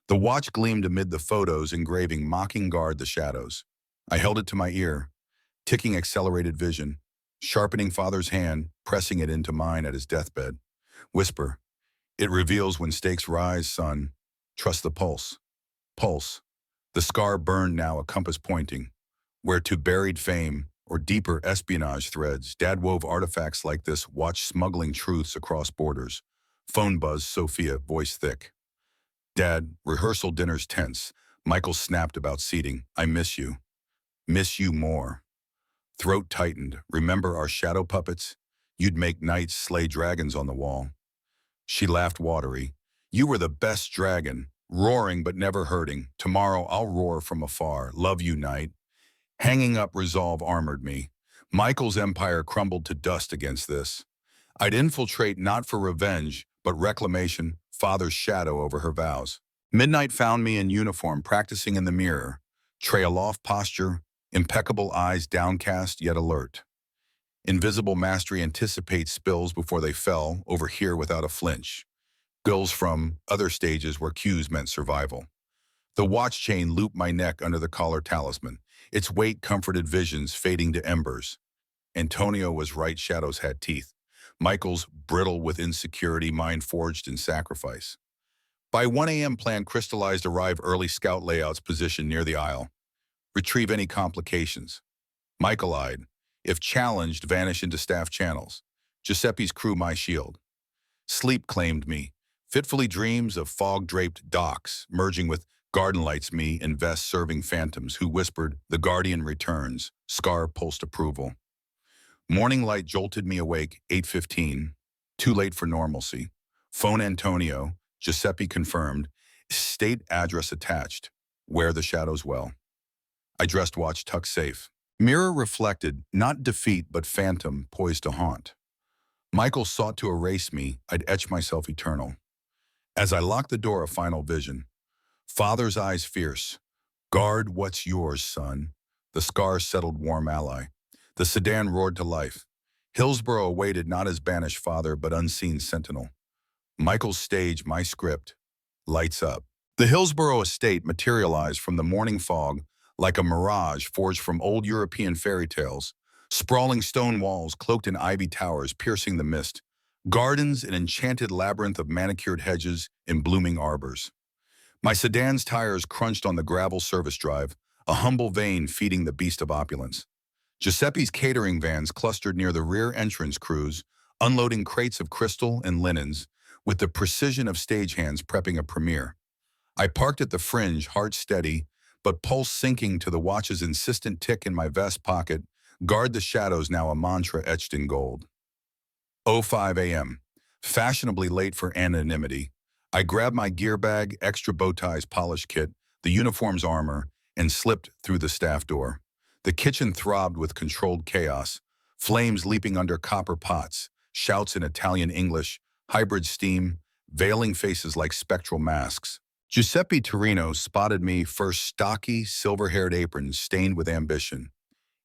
The watch gleamed amid the photos, engraving mocking guard the shadows. I held it to my ear, ticking accelerated vision, sharpening father's hand, pressing it into mine at his deathbed. Whisper. It reveals when stakes rise, son. Trust the pulse. Pulse. The scar burned now, a compass pointing. Where to buried fame or deeper espionage threads, Dad wove artifacts like this, watch smuggling truths across borders. Phone buzz, Sophia, voice thick. Dad, rehearsal dinner's tense. Michael snapped about seating. I miss you. Miss you more. Throat tightened. Remember our shadow puppets? You'd make knights slay dragons on the wall. She laughed, watery. You were the best dragon, roaring but never hurting. Tomorrow I'll roar from afar. Love you, knight. Hanging up, resolve armored me. Michael's empire crumbled to dust against this. I'd infiltrate not for revenge, but reclamation, father's shadow over her vows. Midnight found me in uniform, practicing in the mirror. Tray aloft posture, impeccable eyes downcast yet alert. Invisible mastery anticipates spills before they fell, over here without a flinch. Gulls from other stages where cues meant survival. The watch chain looped my neck under the collar talisman. Its weight comforted visions fading to embers. Antonio was right, shadows had teeth. Michael's brittle with insecurity, mine forged in sacrifice. By 1 a.m. plan crystallized, arrive early, scout layouts positioned near the aisle. Retrieve any complications. Michael eyed. If challenged, vanish into staff channels. Giuseppe's crew my shield. Sleep claimed me. Fitfully dreams of fog-draped docks, merging with garden lights, me in vests serving phantoms who whispered, the guardian returns. Scar pulsed approval. Morning light jolted me awake, 8:15. Too late for normalcy. Phone Antonio. Giuseppe confirmed. State address attached. Wear the shadows well. I dressed watch tucked safe. Mirror reflected, not defeat but phantom poised to haunt. Michael sought to erase me, I'd etch myself eternal. As I locked the door, a final vision. Father's eyes fierce. Guard what's yours, son. The scars settled warm ally. The sedan roared to life. Hillsborough awaited not as banished father but unseen sentinel. Michael's stage, my script. Lights up. The Hillsborough estate materialized from the morning fog like a mirage forged from old European fairy tales. Sprawling stone walls cloaked in ivy towers piercing the mist. Gardens, an enchanted labyrinth of manicured hedges in blooming arbors. My sedan's tires crunched on the gravel service drive, a humble vein feeding the beast of opulence. Giuseppe's catering vans clustered near the rear entrance crews, unloading crates of crystal and linens, with the precision of stagehands prepping a premiere. I parked at the fringe, heart steady, but pulse sinking to the watch's insistent tick in my vest pocket. Guard the shadows, now a mantra etched in gold. 05 a.m. Fashionably late for anonymity. I grabbed my gear bag, extra bow ties, polish kit, the uniform's armor, and slipped through the staff door. The kitchen throbbed with controlled chaos, flames leaping under copper pots, shouts in Italian English, hybrid steam, veiling faces like spectral masks. Giuseppe Torino spotted me, first stocky, silver-haired apron stained with ambition.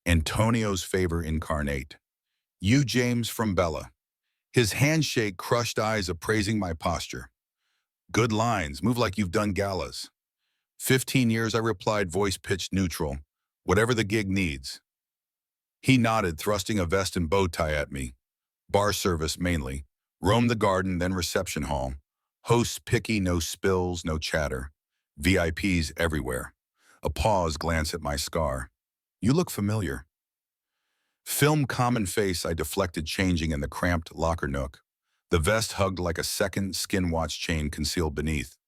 Antonio's favor incarnate. You, James from Bella. His handshake, crushed eyes appraising my posture. Good lines, move like you've done galas. 15 years, I replied, voice pitched neutral. Whatever the gig needs. He nodded, thrusting a vest and bow tie at me. Bar service mainly. Roam the garden, then reception hall. Hosts picky, no spills, no chatter. VIPs everywhere. A pause, glance at my scar. You look familiar. Film common face, I deflected, changing in the cramped locker nook. The vest hugged like a second skin watch chain concealed beneath.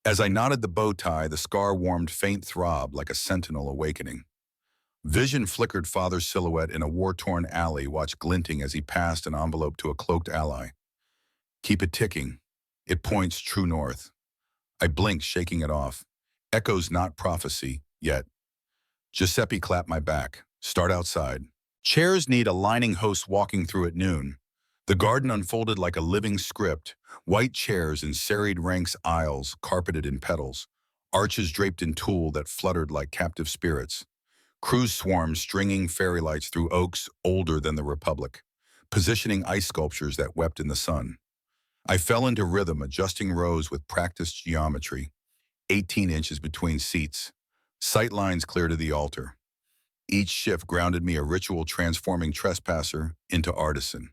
As I knotted the bow tie, the scar warmed faint throb like a sentinel awakening. Vision flickered father's silhouette in a war-torn alley, watch glinting as he passed an envelope to a cloaked ally. Keep it ticking. It points true north. I blinked, shaking it off. Echoes not prophecy, yet. Giuseppe clapped my back. Start outside. Chairs need aligning hosts walking through at noon. The garden unfolded like a living script, white chairs in serried ranks, aisles carpeted in petals, arches draped in tulle that fluttered like captive spirits. Crews swarmed, stringing fairy lights through oaks older than the Republic, positioning ice sculptures that wept in the sun. I fell into rhythm, adjusting rows with practiced geometry, 18 inches between seats, sight lines clear to the altar. Each shift grounded me, a ritual transforming trespasser into artisan.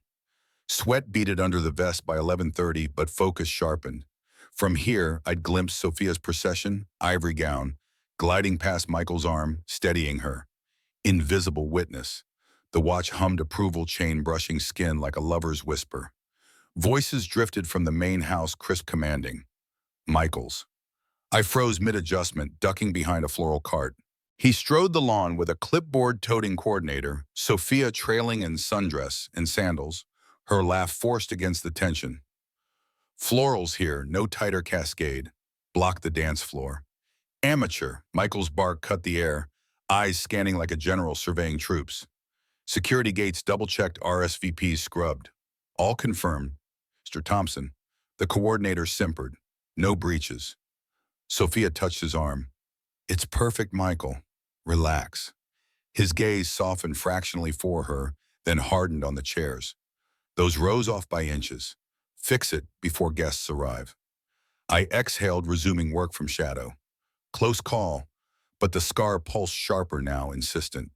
Sweat beaded under the vest by 11:30, but focus sharpened. From here, I'd glimpse Sophia's procession, ivory gown, gliding past Michael's arm, steadying her. Invisible witness. The watch hummed approval, chain brushing skin like a lover's whisper. Voices drifted from the main house, crisp, commanding. Michael's. I froze mid-adjustment, ducking behind a floral cart. He strode the lawn with a clipboard-toting coordinator, Sophia trailing in sundress and sandals, her laugh forced against the tension. Florals here, no tighter cascade, blocked the dance floor. Amateur, Michael's bark cut the air, eyes scanning like a general surveying troops. Security gates double-checked, RSVPs scrubbed. All confirmed. Mr. Thompson. The coordinator simpered. No breaches. Sophia touched his arm. It's perfect, Michael. Relax. His gaze softened fractionally for her, then hardened on the chairs. Those rows off by inches. Fix it before guests arrive. I exhaled, resuming work from shadow. Close call, but the scar pulsed sharper now, insistent.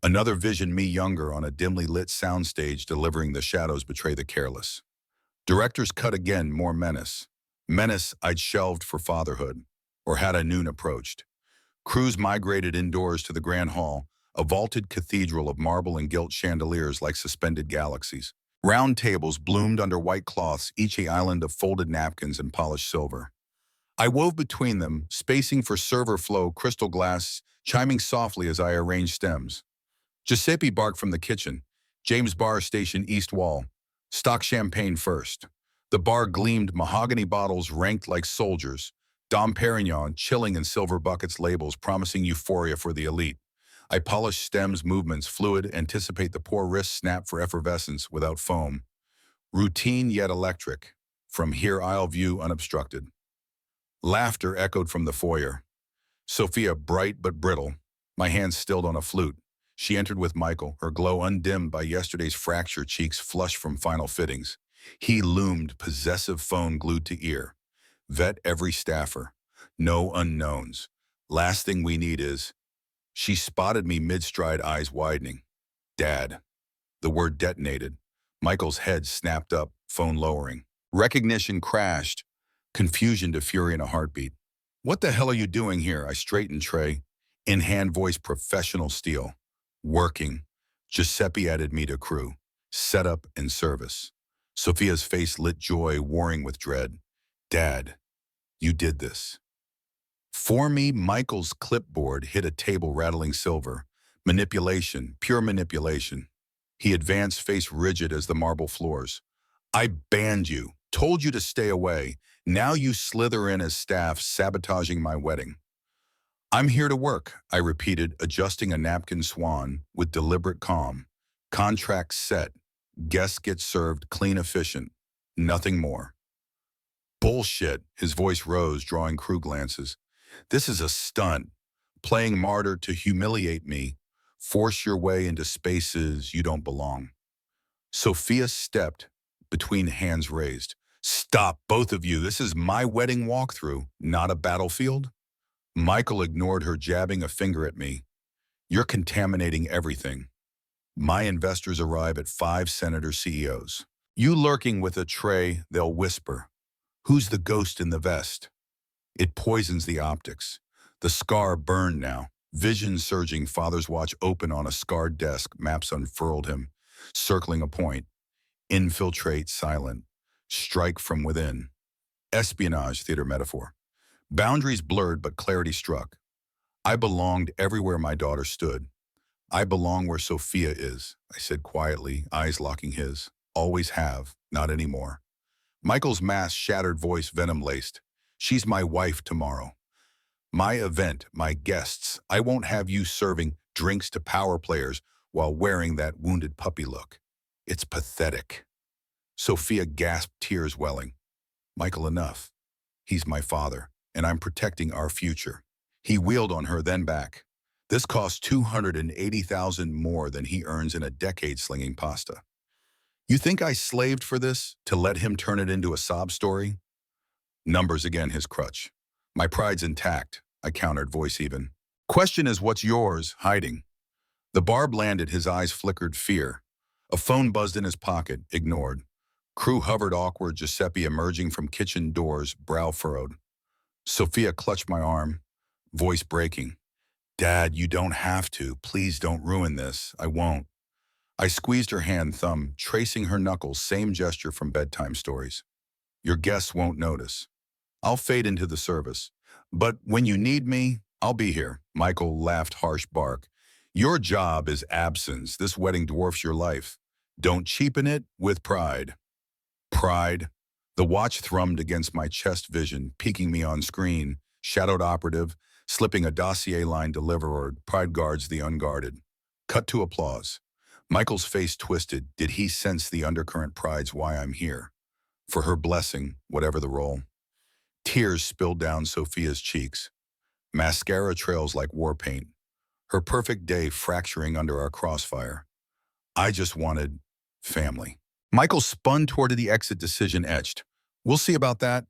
Another vision, me younger on a dimly lit soundstage, delivering The Shadows Betray the Careless. Director's cut again, more menace. Menace I'd shelved for fatherhood, or had I noon approached. Crews migrated indoors to the grand hall, a vaulted cathedral of marble and gilt chandeliers like suspended galaxies. Round tables bloomed under white cloths, each an island of folded napkins and polished silver. I wove between them, spacing for server flow, crystal glass chiming softly as I arranged stems. Giuseppe barked from the kitchen. James Bar Station East Wall. Stock champagne first. The bar gleamed mahogany bottles ranked like soldiers. Dom Perignon chilling in silver buckets labels promising euphoria for the elite. I polish stems, movements, fluid, anticipate the poor wrist snap for effervescence without foam. Routine yet electric. From here I'll view unobstructed. Laughter echoed from the foyer. Sophia, bright but brittle, my hands stilled on a flute. She entered with Michael, her glow undimmed by yesterday's fractured cheeks flushed from final fittings. He loomed, possessive phone glued to ear. Vet every staffer. No unknowns. Last thing we need is... She spotted me mid-stride, eyes widening. Dad. The word detonated. Michael's head snapped up, phone lowering. Recognition crashed. Confusion to fury in a heartbeat. What the hell are you doing here? I straightened Trey. In-hand voice, professional steel. Working. Giuseppe added me to crew. Setup and service. Sophia's face lit joy, warring with dread. Dad, you did this. For me, Michael's clipboard hit a table rattling silver. Manipulation, pure manipulation. He advanced, face rigid as the marble floors. I banned you, told you to stay away. Now you slither in as staff, sabotaging my wedding. I'm here to work, I repeated, adjusting a napkin swan with deliberate calm. Contract set. Guests get served, clean, efficient. Nothing more. Bullshit, his voice rose, drawing crew glances. This is a stunt. Playing martyr to humiliate me. Force your way into spaces you don't belong. Sophia stepped, between hands raised. Stop, both of you. This is my wedding walkthrough, not a battlefield. Michael ignored her, jabbing a finger at me. You're contaminating everything. My investors arrive at 5 senator CEOs. You lurking with a tray, they'll whisper. Who's the ghost in the vest? It poisons the optics. The scar burned now. Vision surging, father's watch open on a scarred desk, maps unfurled him. Circling a point. Infiltrate, silent. Strike from within. Espionage, theater metaphor. Boundaries blurred, but clarity struck. I belonged everywhere my daughter stood. I belong where Sophia is, I said quietly, eyes locking his. Always have, not anymore. Michael's mask, shattered voice, venom-laced. She's my wife tomorrow. My event, my guests. I won't have you serving drinks to power players while wearing that wounded puppy look. It's pathetic. Sophia gasped, tears welling. Michael, enough. He's my father, and I'm protecting our future. He wheeled on her, then back. This cost $280,000 more than he earns in a decade slinging pasta. You think I slaved for this, to let him turn it into a sob story? Numbers again, his crutch. My pride's intact, I countered, voice even. Question is, what's yours, hiding? The barb landed, his eyes flickered fear. A phone buzzed in his pocket, ignored. Crew hovered awkward, Giuseppe emerging from kitchen doors, brow furrowed. Sophia clutched my arm, voice breaking. Dad, you don't have to. Please don't ruin this. I won't. I squeezed her hand, thumb, tracing her knuckles, same gesture from bedtime stories. Your guests won't notice. I'll fade into the service. But when you need me, I'll be here. Michael laughed, harsh bark. Your job is absence. This wedding dwarfs your life. Don't cheapen it with pride. Pride. The watch thrummed against my chest, vision, peeking me on screen. Shadowed operative, slipping a dossier line deliverer, pride guards the unguarded. Cut to applause. Michael's face twisted. Did he sense the undercurrent? Pride's why I'm here. For her blessing, whatever the role. Tears spilled down Sophia's cheeks. Mascara trails like war paint. Her perfect day fracturing under our crossfire. I just wanted family. Michael spun toward the exit, decision etched. We'll see about that.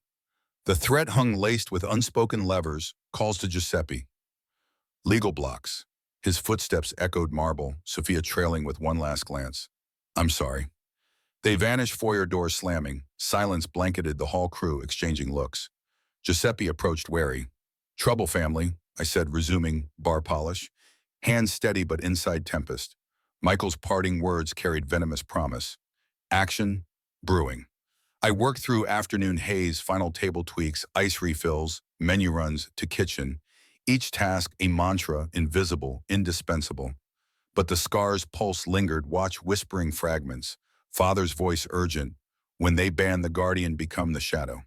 The threat hung laced with unspoken levers, calls to Giuseppe. Legal blocks. His footsteps echoed marble, Sophia trailing with one last glance. I'm sorry. They vanished, foyer doors slamming. Silence blanketed the hall crew, exchanging looks. Giuseppe approached wary. Trouble, family, I said, resuming bar polish. Hands steady but inside tempest. Michael's parting words carried venomous promise. Action, brewing. I worked through afternoon haze, final table tweaks, ice refills, menu runs to kitchen. Each task a mantra, invisible, indispensable. But the scar's pulse lingered, watch whispering fragments. Father's voice urgent. When they ban the guardian, become the shadow.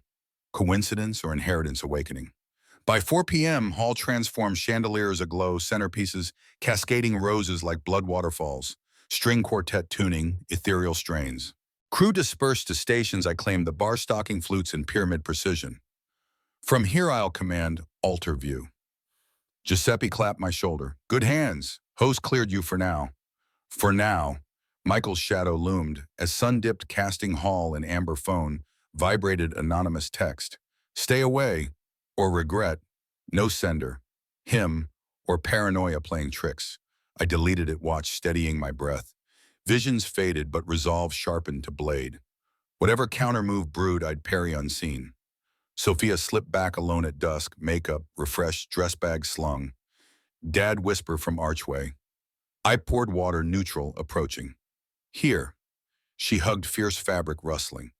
Coincidence or inheritance awakening? By 4 p.m., hall transformed chandeliers aglow, centerpieces, cascading roses like blood waterfalls, string quartet tuning, ethereal strains. Crew dispersed to stations I claimed the bar-stocking flutes in pyramid precision. From here I'll command altar view. Giuseppe clapped my shoulder. Good hands. Host cleared you for now. For now. Michael's shadow loomed as sun-dipped casting hall and amber phone vibrated anonymous text. Stay away, or regret, no sender, him, or paranoia playing tricks. I deleted it, watch steadying my breath. Visions faded, but resolve sharpened to blade. Whatever counter-move brewed, I'd parry unseen. Sophia slipped back alone at dusk, makeup, refreshed, dress bag slung. Dad whisper from archway. I poured water neutral, approaching. Here. She hugged fierce fabric rustling.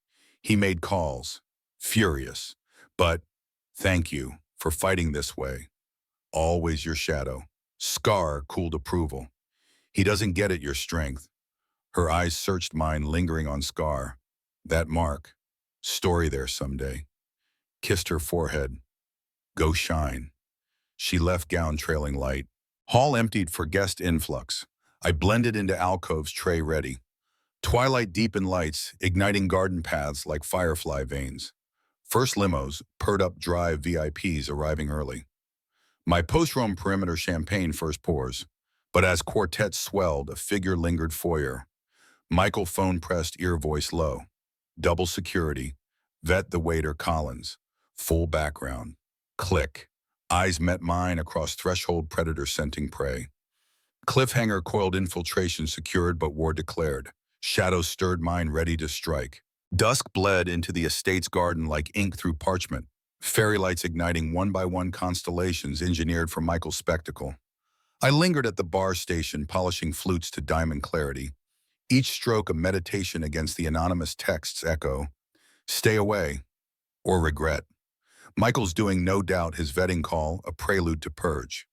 He made calls, furious. But, thank you for fighting this way. Always your shadow. Scar cooled approval. He doesn't get it, your strength. Her eyes searched mine, lingering on Scar. That mark. Story there someday. Kissed her forehead. Go shine. She left, gown trailing light. Hall emptied for guest influx. I blended into alcoves, tray ready. Twilight deepened lights, igniting garden paths like firefly veins. First limos, purred up drive VIPs arriving early. My post-roam perimeter champagne first pours. But as quartet swelled, a figure lingered foyer. Michael phone pressed, ear voice low. Double security. Vet the waiter Collins. Full background. Click. Eyes met mine across threshold, predator scenting prey. Cliffhanger coiled, infiltration secured but war declared. Shadows stirred mine, ready to strike. Dusk bled into the estate's garden like ink through parchment. Fairy lights igniting one by one constellations engineered for Michael's spectacle. I lingered at the bar station, polishing flutes to diamond clarity. Each stroke a meditation against the anonymous text's echo. Stay away, or regret. Michael's doing, no doubt, his vetting call, a prelude to purge.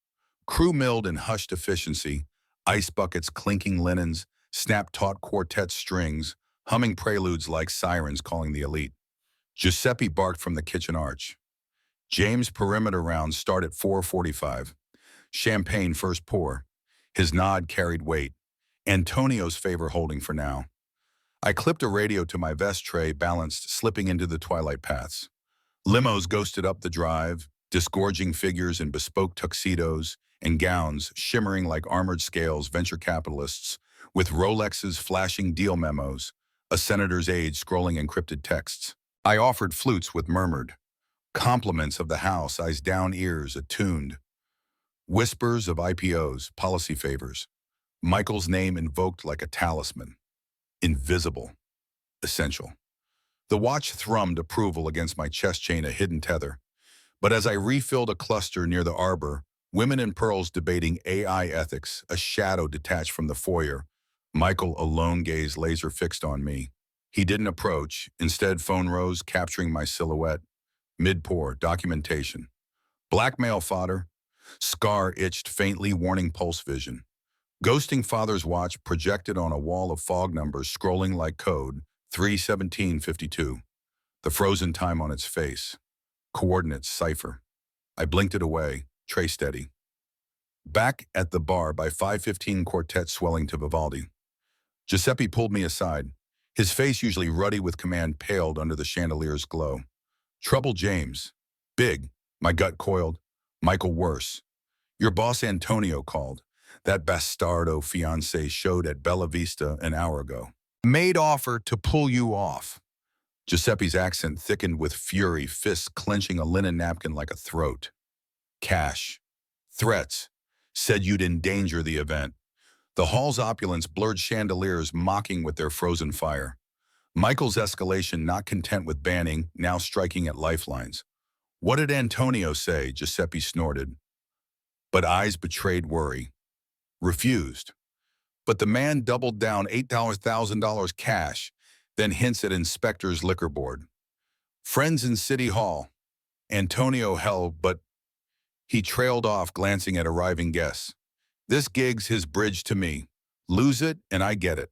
Crew milled in hushed efficiency, ice buckets clinking linens, snap-taut quartet strings, humming preludes like sirens calling the elite. Giuseppe barked from the kitchen arch. James' perimeter rounds start at 4:45. Champagne first pour. His nod carried weight. Antonio's favor holding for now. I clipped a radio to my vest tray, balanced, slipping into the twilight paths. Limos ghosted up the drive, disgorging figures in bespoke tuxedos and gowns shimmering like armored scales, venture capitalists, with Rolexes flashing deal memos, a senator's aide scrolling encrypted texts. I offered flutes with murmured. Compliments of the house, eyes down, ears attuned. Whispers of IPOs, policy favors. Michael's name invoked like a talisman. Invisible. Essential. The watch thrummed approval against my chest chain, a hidden tether. But as I refilled a cluster near the arbor, women in pearls debating AI ethics, a shadow detached from the foyer, Michael alone gazed laser fixed on me. He didn't approach, instead phone rose, capturing my silhouette. Mid-pour, documentation. Blackmail fodder. Scar itched faintly, warning pulse vision. Ghosting father's watch projected on a wall of fog numbers, scrolling like code, 3:17:52. The frozen time on its face. Coordinates cipher. I blinked it away, tray steady. Back at the bar by 5:15, quartet swelling to Vivaldi. Giuseppe pulled me aside. His face, usually ruddy with command, paled under the chandelier's glow. Trouble, James. Big. My gut coiled. Michael, worse. Your boss Antonio called. That bastardo fiancé showed at Bella Vista an hour ago. Made offer to pull you off. Giuseppe's accent thickened with fury, fists clenching a linen napkin like a throat. Cash. Threats. Said you'd endanger the event. The hall's opulence blurred chandeliers mocking with their frozen fire. Michael's escalation, not content with banning, now striking at lifelines. What did Antonio say? Giuseppe snorted. But eyes betrayed worry. Refused. But the man doubled down, $8,000 cash, then hints at inspector's liquor board. Friends in City Hall. Antonio held, but he trailed off, glancing at arriving guests. This gig's his bridge to me. Lose it, and I get it.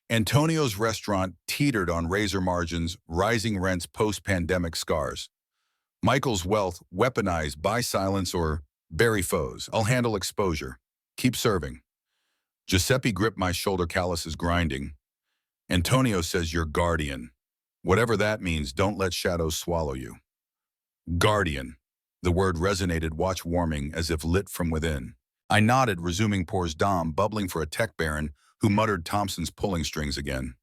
Antonio's restaurant teetered on razor margins, rising rents post-pandemic scars. Michael's wealth weaponized by silence or bury foes. I'll handle exposure. Keep serving. Giuseppe gripped my shoulder, calluses grinding. Antonio says you're guardian. Whatever that means, don't let shadows swallow you. Guardian. The word resonated, watch warming, as if lit from within. I nodded, resuming pores Dom, bubbling for a tech baron who muttered Thompson's pulling strings again.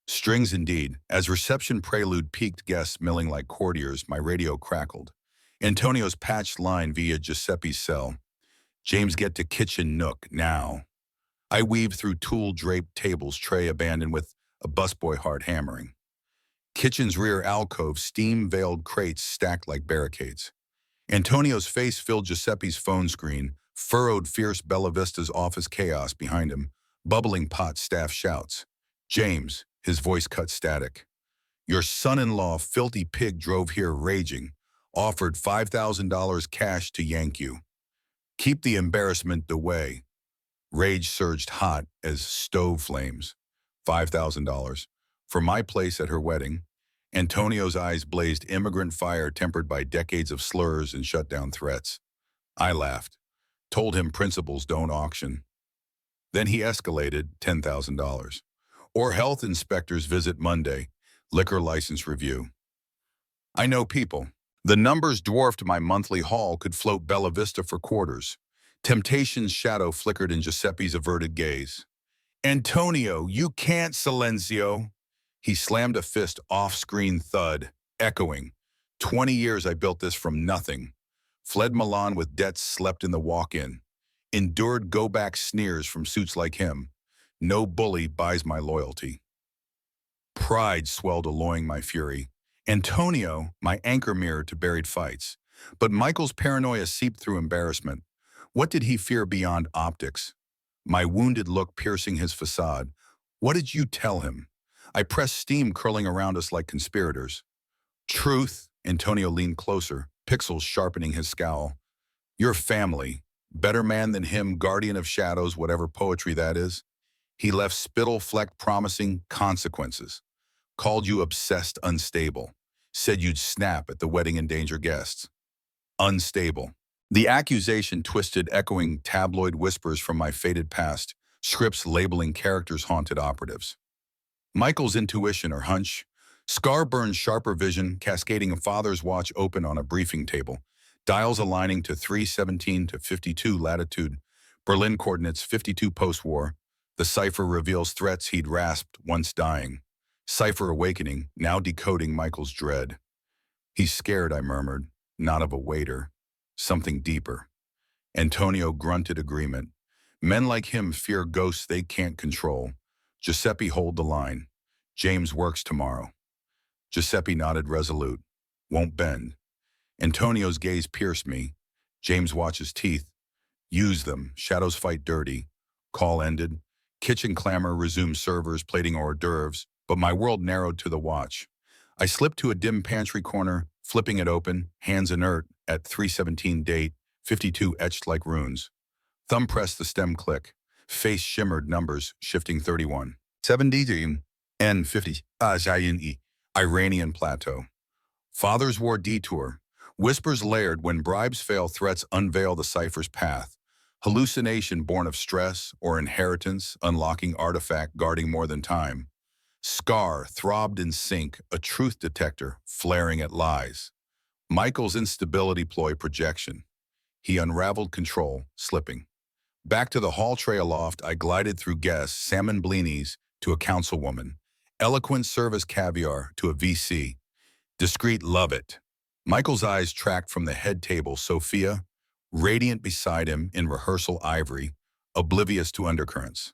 Strings indeed. As reception prelude peaked, guests milling like courtiers, my radio crackled. Antonio's patched line via Giuseppe's cell. James, get to kitchen nook, now. I weaved through tool-draped tables, tray abandoned with a busboy heart hammering. Kitchen's rear alcove, steam-veiled crates stacked like barricades. Antonio's face filled Giuseppe's phone screen, furrowed fierce Bella Vista's office chaos behind him, bubbling pot staff shouts. James, his voice cut static. Your son-in-law, filthy pig, drove here raging, offered $5,000 cash to yank you. Keep the embarrassment away. Rage surged hot as stove flames. $5,000. For my place at her wedding. Antonio's eyes blazed immigrant fire tempered by decades of slurs and shutdown threats. I laughed. Told him principals don't auction. Then he escalated $10,000. Or health inspectors visit Monday. Liquor license review. I know people. The numbers dwarfed my monthly haul, could float Bella Vista for quarters. Temptation's shadow flickered in Giuseppe's averted gaze. Antonio, you can't, Silencio. He slammed a fist, off-screen thud, echoing. 20 years I built this from nothing. Fled Milan with debts, slept in the walk-in. Endured go-back sneers from suits like him. No bully buys my loyalty. Pride swelled, alloying my fury. Antonio, my anchor mirror to buried fights. But Michael's paranoia seeped through embarrassment. What did he fear beyond optics? My wounded look piercing his facade. What did you tell him? I pressed, steam curling around us like conspirators. Truth. Antonio leaned closer, pixels sharpening his scowl. Your family. Better man than him, guardian of shadows, whatever poetry that is. He left spittle-flecked promising consequences. Called you obsessed, unstable. Said you'd snap at the wedding, endanger guests. Unstable. The accusation twisted, echoing tabloid whispers from my faded past, scripts labeling characters haunted operatives. Michael's intuition or hunch, scar-burned sharper vision, cascading a father's watch open on a briefing table, dials aligning to 317 to 52 latitude, Berlin coordinates 52 post-war. The cipher reveals threats he'd rasped once dying. Cipher awakening, now decoding Michael's dread. He's scared, I murmured, not of a waiter. Something deeper. Antonio grunted agreement. Men like him fear ghosts they can't control. Giuseppe, hold the line. James works tomorrow. Giuseppe nodded, resolute. Won't bend. Antonio's gaze pierced me. James watches teeth. Use them. Shadows fight dirty. Call ended. Kitchen clamor resumed, servers plating hors d'oeuvres, but my world narrowed to the watch. I slipped to a dim pantry corner, flipping it open, hands inert, at 317 date, 52 etched like runes. Thumb pressed the stem click. Face shimmered, numbers shifting 31. 70 N 50 Azayin Iranian plateau. Father's war detour. Whispers layered, when bribes fail, threats unveil the cipher's path. Hallucination born of stress or inheritance, unlocking artifact guarding more than time. Scar throbbed in sync, a truth detector flaring at lies. Michael's instability ploy, projection. He unraveled control, slipping. Back to the hall tray aloft, I glided through guests, salmon blinis to a councilwoman, eloquent service caviar to a VC, discreet love it. Michael's eyes tracked from the head table, Sophia, radiant beside him in rehearsal ivory, oblivious to undercurrents.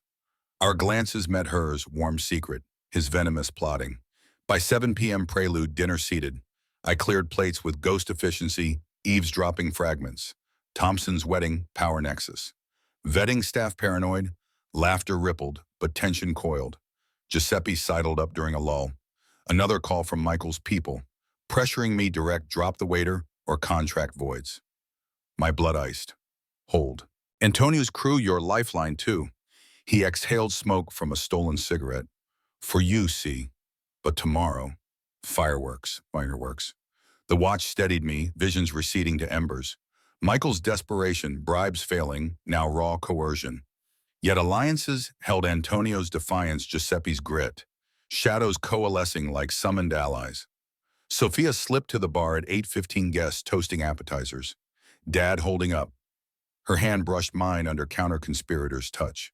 Our glances met hers, warm secret, his venomous plotting. By 7 p.m. prelude, dinner seated. I cleared plates with ghost efficiency, eavesdropping fragments. Thompson's wedding, power nexus. Vetting staff paranoid, laughter rippled, but tension coiled. Giuseppe sidled up during a lull. Another call from Michael's people, pressuring me direct, drop the waiter or contract voids. My blood iced. Hold. Antonio's crew, your lifeline too. He exhaled smoke from a stolen cigarette. For you, see, but tomorrow, fireworks. The watch steadied me, visions receding to embers. Michael's desperation, bribes failing, now raw coercion. Yet alliances held Antonio's defiance, Giuseppe's grit. Shadows coalescing like summoned allies. Sophia slipped to the bar at 8:15, guests toasting appetizers. Dad holding up. Her hand brushed mine under counter-conspirator's touch.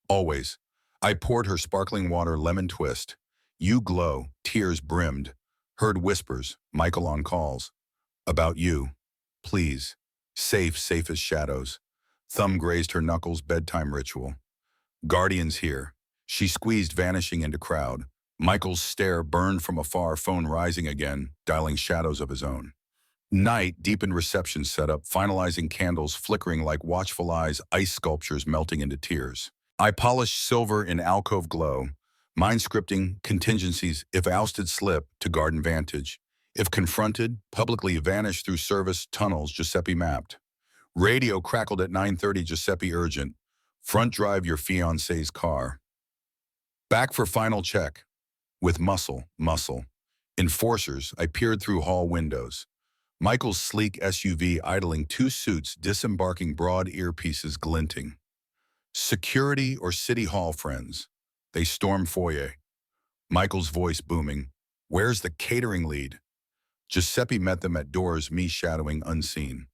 Always. I poured her sparkling water lemon twist. You glow, tears brimmed. Heard whispers, Michael on calls. About you. Please. Safe as shadows. Thumb grazed her knuckles, bedtime ritual. Guardians here. She squeezed, vanishing into crowd. Michael's stare burned from afar, phone rising again, dialing shadows of his own. Night, deepened reception setup, finalizing candles flickering like watchful eyes, ice sculptures melting into tears. I polished silver in alcove glow, mind scripting contingencies if ousted slip to garden vantage. If confronted, publicly vanish through service tunnels Giuseppe mapped. Radio crackled at 9:30, Giuseppe urgent. Front drive your fiancé's car. Back for final check. With muscle. Enforcers, I peered through hall windows. Michael's sleek SUV idling, two suits disembarking, broad earpieces glinting. Security or city hall friends? They storm foyer. Michael's voice booming. Where's the catering lead? Giuseppe met them at doors, me shadowing unseen.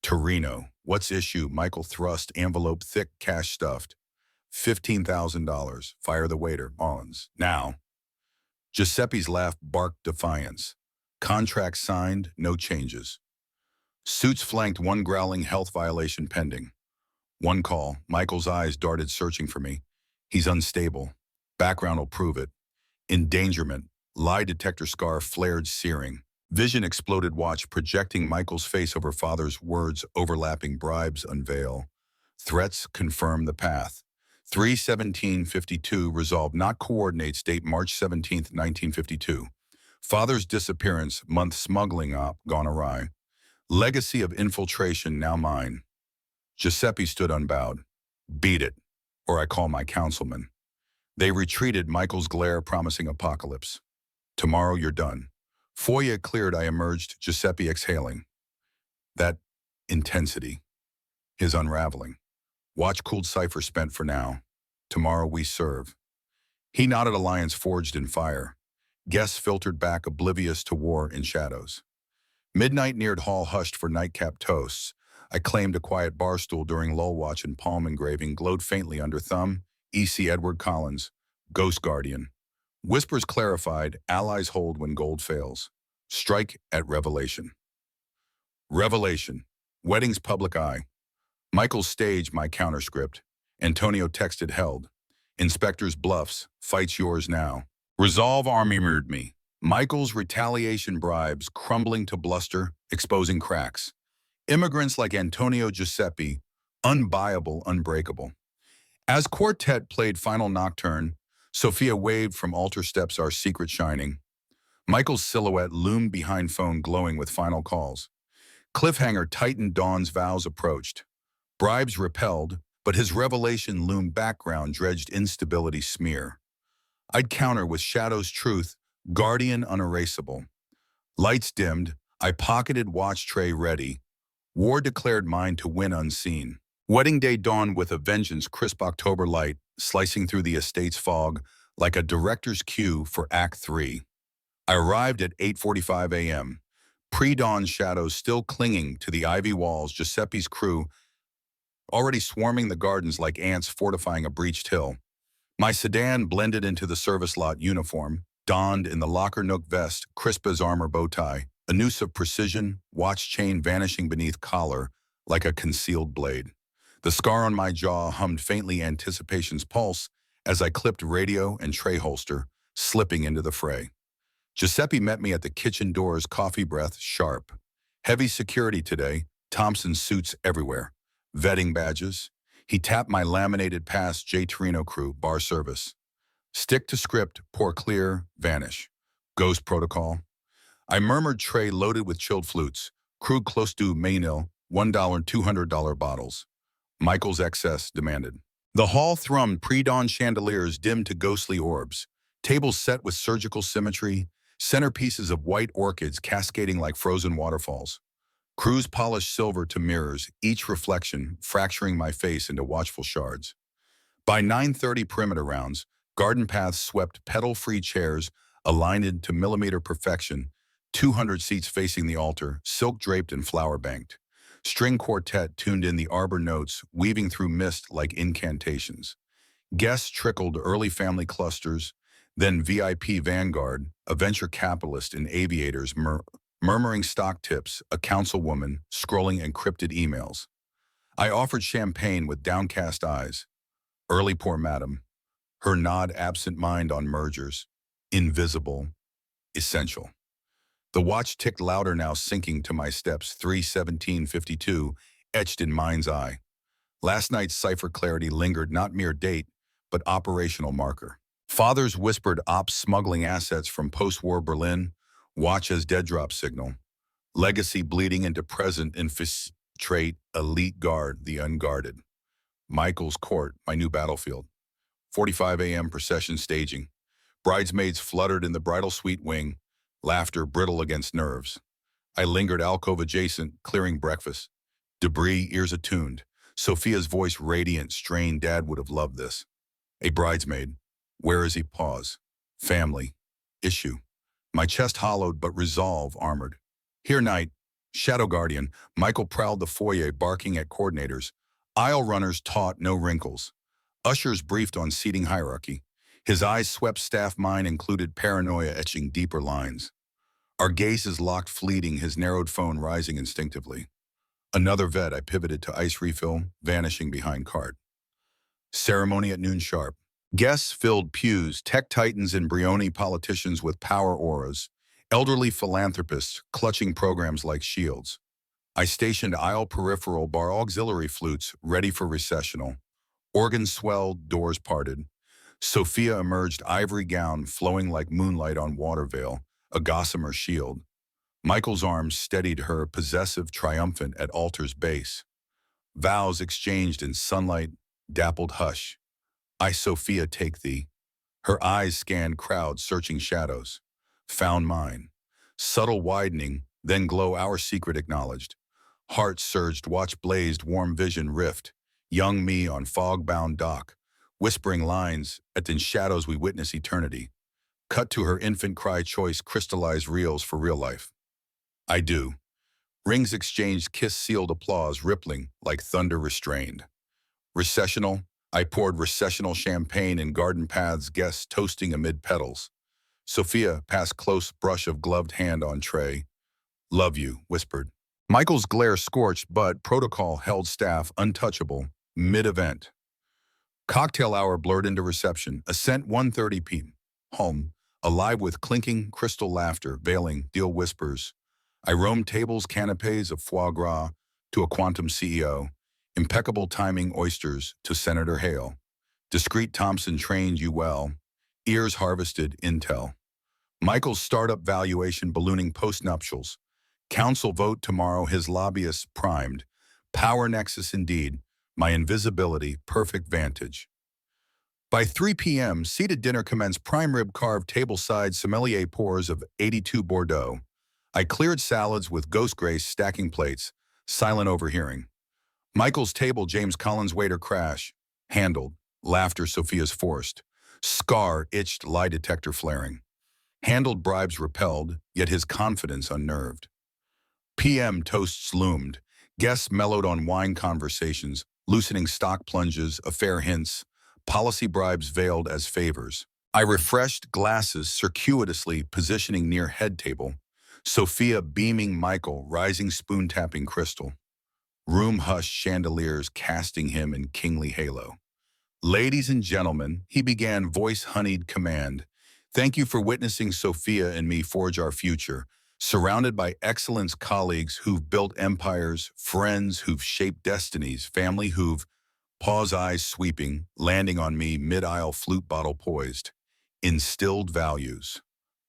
Torino, what's issue? Michael thrust, envelope thick, cash stuffed. $15,000. Fire the waiter. Mullins. Now. Giuseppe's laugh barked defiance. Contract signed, no changes. Suits flanked, one growling, health violation pending. One call, Michael's eyes darted, searching for me. He's unstable. Background will prove it. Endangerment. Lie detector scar flared, searing. Vision exploded, watch projecting Michael's face over father's words, overlapping, bribes unveil. Threats confirm the path. 3/17/52 resolved, not coordinates, date March 17th, 1952. Father's disappearance, month smuggling op, gone awry. Legacy of infiltration, now mine. Giuseppe stood unbowed. Beat it, or I call my councilman. They retreated, Michael's glare promising apocalypse. Tomorrow you're done. Foyer cleared, I emerged, Giuseppe exhaling. That intensity. His unraveling. Watch cooled, cipher spent for now. Tomorrow we serve. He nodded, alliance forged in fire. Guests filtered back, oblivious to war in shadows. Midnight neared, hall hushed for nightcap toasts. I claimed a quiet bar stool during lull watch, and palm engraving glowed faintly under thumb. E.C. Edward Collins, Ghost Guardian. Whispers clarified, allies hold when gold fails. Strike at revelation. Revelation. Wedding's public eye. Michael staged my counterscript. Antonio texted held. Inspector's bluffs. Fight's yours now. Resolve armored me. Michael's retaliation, bribes crumbling to bluster, exposing cracks. Immigrants like Antonio Giuseppe, unbuyable, unbreakable. As quartet played final nocturne, Sophia waved from altar steps, our secret shining. Michael's silhouette loomed behind phone, glowing with final calls. Cliffhanger tightened, dawn's vows approached. Bribes repelled, but his revelation loomed, background dredged, instability smear. I'd counter with shadow's truth, guardian unerasable. Lights dimmed, I pocketed watch tray ready. War declared mine to win unseen. Wedding day dawned with a vengeance, crisp October light, slicing through the estate's fog like a director's cue for Act 3. I arrived at 8:45 a.m. Pre-dawn shadows still clinging to the ivy walls, Giuseppe's crew already swarming the gardens like ants fortifying a breached hill. My sedan blended into the service lot uniform, donned in the locker nook vest, crisp as armor bow tie, a noose of precision, watch chain vanishing beneath collar like a concealed blade. The scar on my jaw hummed faintly, anticipation's pulse, as I clipped radio and tray holster, slipping into the fray. Giuseppe met me at the kitchen doors, coffee breath sharp. Heavy security today, Thompson suits everywhere. Vetting badges. He tapped my laminated pass, J. Torino crew, bar service. Stick to script, pour clear, vanish. Ghost protocol. I murmured, tray loaded with chilled flutes. Crew close to Mainil, $1, $200 bottles. Michael's excess demanded. The hall thrummed pre-dawn chandeliers dimmed to ghostly orbs, tables set with surgical symmetry, centerpieces of white orchids cascading like frozen waterfalls. Crews polished silver to mirrors, each reflection fracturing my face into watchful shards. By 9:30 perimeter rounds, garden paths swept petal-free chairs aligned into millimeter perfection, 200 seats facing the altar, silk-draped and flower-banked. String quartet tuned in the arbor notes, weaving through mist like incantations. Guests trickled early family clusters, then VIP Vanguard, a venture capitalist in aviators murmuring stock tips, a councilwoman scrolling encrypted emails. I offered champagne with downcast eyes. Early poor madam, her nod absent mind on mergers. Invisible, essential. The watch ticked louder now, sinking to my steps, 3:17:52, etched in mind's eye. Last night's cipher clarity lingered, not mere date, but operational marker. Fathers whispered ops smuggling assets from post-war Berlin, watch as dead drop signal. Legacy bleeding into present infiltrate, elite guard, the unguarded. Michael's court, my new battlefield. 45 a.m. procession staging. Bridesmaids fluttered in the bridal suite wing, laughter brittle against nerves. I lingered alcove adjacent, clearing breakfast. Debris, ears attuned. Sophia's voice radiant, strained. Dad would have loved this. A bridesmaid. Where is he? Pause. Family. Issue. My chest hollowed, but resolve armored. Here night. Shadow guardian. Michael prowled the foyer, barking at coordinators. Aisle runners taught no wrinkles. Ushers briefed on seating hierarchy. His eyes swept staff, mine included, paranoia etching deeper lines. Our gazes locked, fleeting, his narrowed phone rising instinctively. Another vet, I pivoted to ice refill, vanishing behind cart. Ceremony at noon sharp. Guests filled pews, tech titans and Brioni politicians with power auras, elderly philanthropists clutching programs like shields. I stationed aisle peripheral bar auxiliary flutes ready for recessional. Organs swelled, doors parted. Sophia emerged, ivory gown flowing like moonlight on water veil, a gossamer shield. Michael's arms steadied her, possessive, triumphant at altar's base. Vows exchanged in sunlight, dappled hush. I, Sophia, take thee. Her eyes scanned crowds, searching shadows. Found mine. Subtle widening, then glow, our secret acknowledged. Heart surged, watch blazed, warm vision rift. Young me on fog-bound dock. Whispering lines, at in shadows we witness eternity. Cut to her infant cry choice, crystallized reels for real life. I do. Rings exchanged, kiss sealed applause, rippling like thunder restrained. Recessional, I poured recessional champagne in garden paths, guests toasting amid petals. Sophia passed close brush of gloved hand on tray. Love you, whispered. Michael's glare scorched, but protocol held staff untouchable, mid-event. Cocktail hour blurred into reception, ascent 1:30 p.m. Home, alive with clinking crystal laughter, veiling deal whispers. I roamed tables, canapes of foie gras to a quantum CEO, impeccable timing oysters to Senator Hale. Discreet Thompson trained you well, ears harvested intel. Michael's startup valuation ballooning post-nuptials. Council vote tomorrow, his lobbyists primed. Power nexus indeed, my invisibility, perfect vantage. By 3 p.m., seated dinner commenced, prime rib carved tableside sommelier pours of 82 Bordeaux. I cleared salads with ghost grace, stacking plates, silent overhearing. Michael's table, James Collins waiter crash. Handled. Laughter Sophia's forced. Scar itched, lie detector flaring. Handled bribes repelled, yet his confidence unnerved. PM toasts loomed. Guests mellowed on wine conversations, loosening stock plunges, affair hints, policy bribes veiled as favors. I refreshed glasses, circuitously positioning near head table. Sophia beaming, Michael rising, spoon-tapping crystal. Room hushed, chandeliers casting him in kingly halo. Ladies and gentlemen, he began, voice-honeyed command. Thank you for witnessing Sophia and me forge our future, surrounded by excellence colleagues who've built empires, friends who've shaped destinies, family who've, pause eyes sweeping, landing on me, mid-aisle flute bottle poised, instilled values.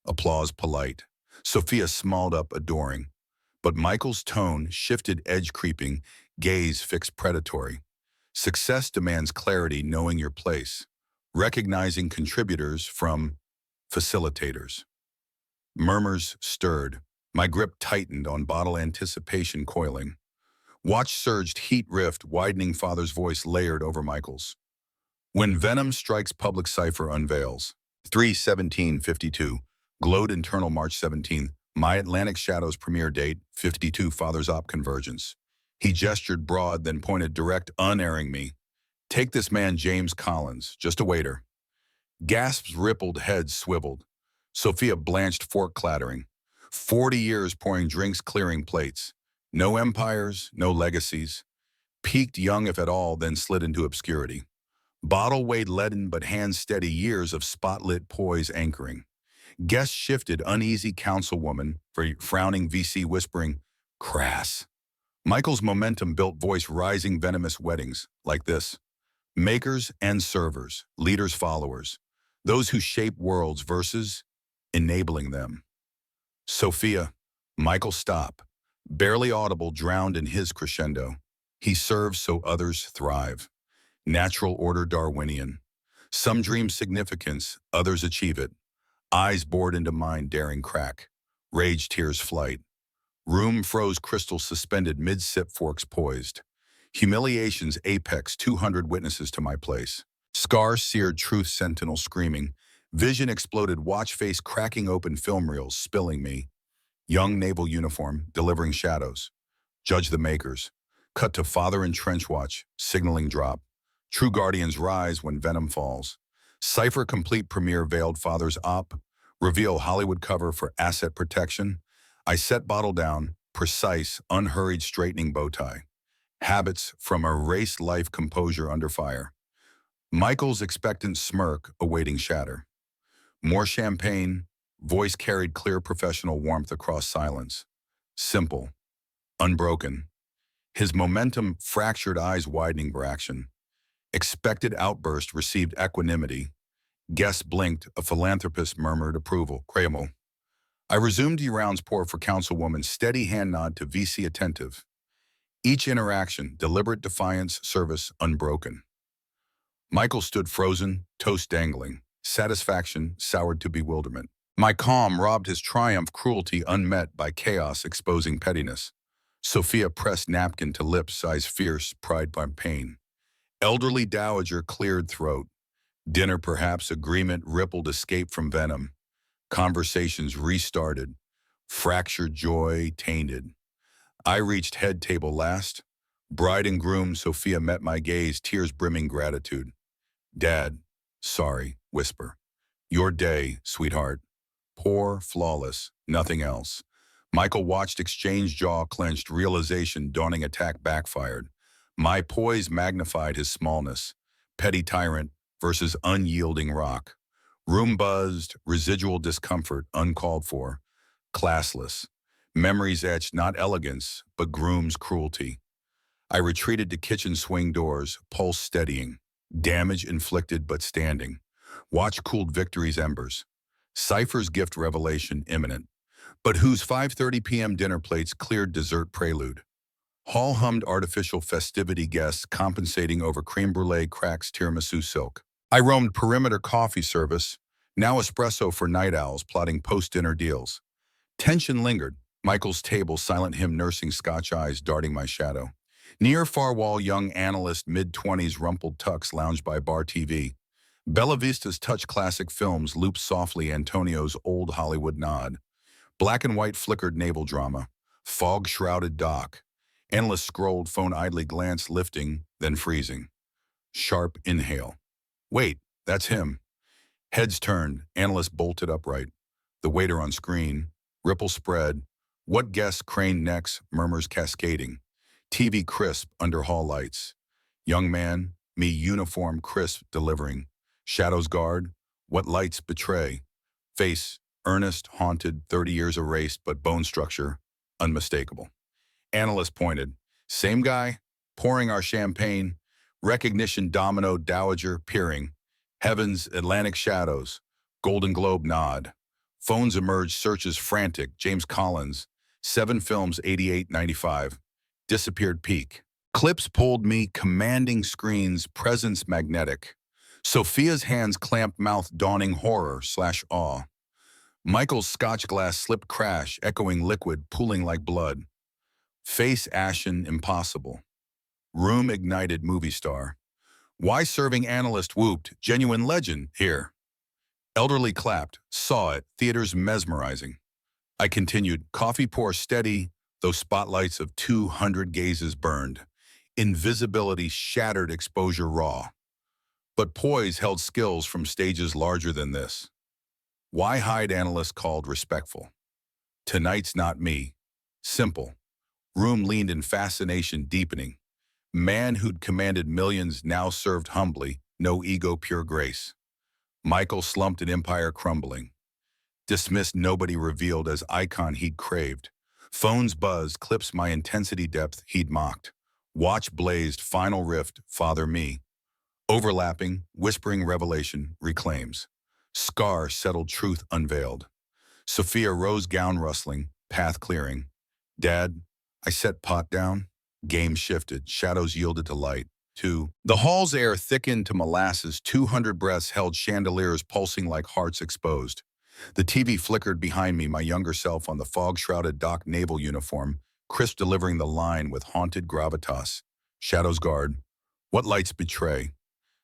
Applause polite. Sophia smiled up, adoring. But Michael's tone shifted, edge creeping, gaze fixed predatory. Success demands clarity, knowing your place, recognizing contributors from facilitators. Murmurs stirred. My grip tightened on bottle anticipation coiling. Watch surged heat rift, widening father's voice layered over Michael's. When Venom Strikes Public Cipher unveils. 3/17/52. Glowed internal March 17th. My Atlantic Shadows premiere date, 52 Father's Op Convergence. He gestured broad, then pointed direct, unerring me. Take this man James Collins, just a waiter. Gasps rippled, heads swiveled. Sophia blanched, fork clattering. 40 years pouring drinks, clearing plates. No empires, no legacies. Peaked young if at all, then slid into obscurity. Bottle weighed leaden but hands steady, years of spotlit poise anchoring. Guests shifted, uneasy councilwoman, frowning VC whispering, crass. Michael's momentum built voice rising, venomous weddings, like this. Makers and servers, leaders, followers. Those who shape worlds versus enabling them. Sophia, Michael stop. Barely audible, drowned in his crescendo. He serves so others thrive. Natural order Darwinian. Some dream significance, others achieve it. Eyes bored into mine, daring crack. Rage, tears, flight. Room froze, crystal suspended, mid-sip, forks poised. Humiliation's apex, 200 witnesses to my place. Scar-seared truth sentinel screaming. Vision exploded, watch face cracking open, film reels spilling me. Young naval uniform, delivering shadows. Judge the makers. Cut to father in trench watch, signaling drop. True guardians rise when venom falls. Cipher complete premiere, veiled father's op. Reveal Hollywood cover for asset protection. I set bottle down, precise, unhurried, straightening bow tie. Habits from erased life, composure under fire. Michael's expectant smirk, awaiting shatter. More champagne, voice carried clear professional warmth across silence. Simple, unbroken. His momentum fractured, eyes widening for action. Expected outburst received equanimity. Guests blinked, a philanthropist murmured approval. Cremo. I resumed rounds pour for councilwoman, steady hand nod to VC attentive. Each interaction, deliberate defiance, service unbroken. Michael stood frozen, toast dangling. Satisfaction soured to bewilderment. My calm robbed his triumph, cruelty unmet by chaos exposing pettiness. Sophia pressed napkin to lips, eyes fierce, pride by pain. Elderly dowager cleared throat. Dinner perhaps, agreement rippled, escape from venom. Conversations restarted. Fractured joy tainted. I reached head table last. Bride and groom, Sophia met my gaze, tears brimming gratitude. Dad, sorry, whisper. Your day, sweetheart. Poor, flawless, nothing else. Michael watched, exchange, jaw clenched, realization, dawning attack backfired. My poise magnified his smallness. Petty tyrant versus unyielding rock. Room buzzed, residual discomfort, uncalled for. Classless. Memories etched, not elegance, but groom's cruelty. I retreated to kitchen swing doors, pulse steadying. Damage inflicted but standing. Watch cooled victory's embers. Cipher's gift revelation imminent. But whose 5:30 p.m. dinner plates cleared dessert prelude. Hall hummed artificial festivity, guests compensating over creme brulee cracks, tiramisu silk. I roamed perimeter coffee service, now espresso for night owls plotting post-dinner deals. Tension lingered, Michael's table, silent him nursing Scotch eyes darting my shadow. Near far wall, young analyst, mid-20s, rumpled tux lounged by bar TV. Bella Vista's touch classic films looped softly, Antonio's old Hollywood nod. Black and white flickered naval drama. Fog-shrouded dock. Analyst scrolled, phone idly, glance lifting, then freezing. Sharp inhale. Wait, that's him. Heads turned, analyst bolted upright. The waiter on screen. Ripple spread. What guests crane necks, murmurs cascading. TV crisp under hall lights. Young man, me uniform crisp delivering. Shadows guard. What lights betray. Face, earnest, haunted, 30 years erased, but bone structure, unmistakable. Analyst pointed. Same guy, pouring our champagne. Recognition domino, dowager peering. Heavens, Atlantic shadows. Golden Globe nod. Phones emerge, searches frantic. James Collins. 7 films, 88-95. Disappeared peak. Clips pulled me, commanding screens, presence magnetic. Sophia's hands clamped mouth dawning horror/awe. Michael's scotch glass slipped crash, echoing liquid, pooling like blood. Face ashen, impossible. Room ignited movie star. Why serving analyst whooped, genuine legend here. Elderly clapped, saw it, theaters mesmerizing. I continued, coffee pour steady, though spotlights of 200 gazes burned. Invisibility shattered exposure raw. But poise held skills from stages larger than this. Why hide analyst called respectful? Tonight's not me. Simple. Room leaned in fascination deepening. Man who'd commanded millions now served humbly, no ego, pure grace. Michael slumped in empire crumbling. Dismissed nobody revealed as icon he'd craved. Phones buzzed, clips my intensity depth he'd mocked. Watch blazed, final rift, father me. Overlapping, whispering revelation, reclaims. Scar settled truth unveiled. Sophia rose gown rustling, path clearing. Dad, I set pot down. Game shifted, shadows yielded to light. 2. The hall's air thickened to molasses, 200 breaths held chandeliers pulsing like hearts exposed. The TV flickered behind me, my younger self on the fog-shrouded dock naval uniform, crisp delivering the line with haunted gravitas. Shadows guard. What lights betray?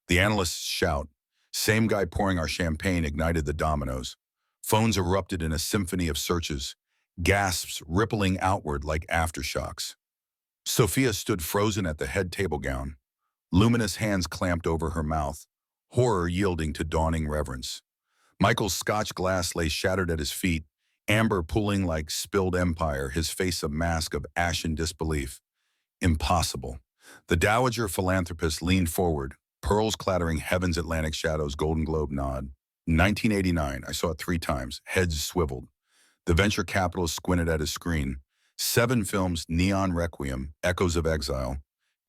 The analysts shout. Same guy pouring our champagne ignited the dominoes. Phones erupted in a symphony of searches, gasps rippling outward like aftershocks. Sophia stood frozen at the head table gown, luminous hands clamped over her mouth, horror yielding to dawning reverence. Michael's scotch glass lay shattered at his feet, amber pooling like spilled empire, his face a mask of ashen disbelief. Impossible. The dowager philanthropist leaned forward, pearls clattering heaven's Atlantic shadows, Golden Globe nod. 1989, I saw it 3 times, heads swiveled. The venture capitalist squinted at his screen. 7 films, Neon Requiem, Echoes of Exile,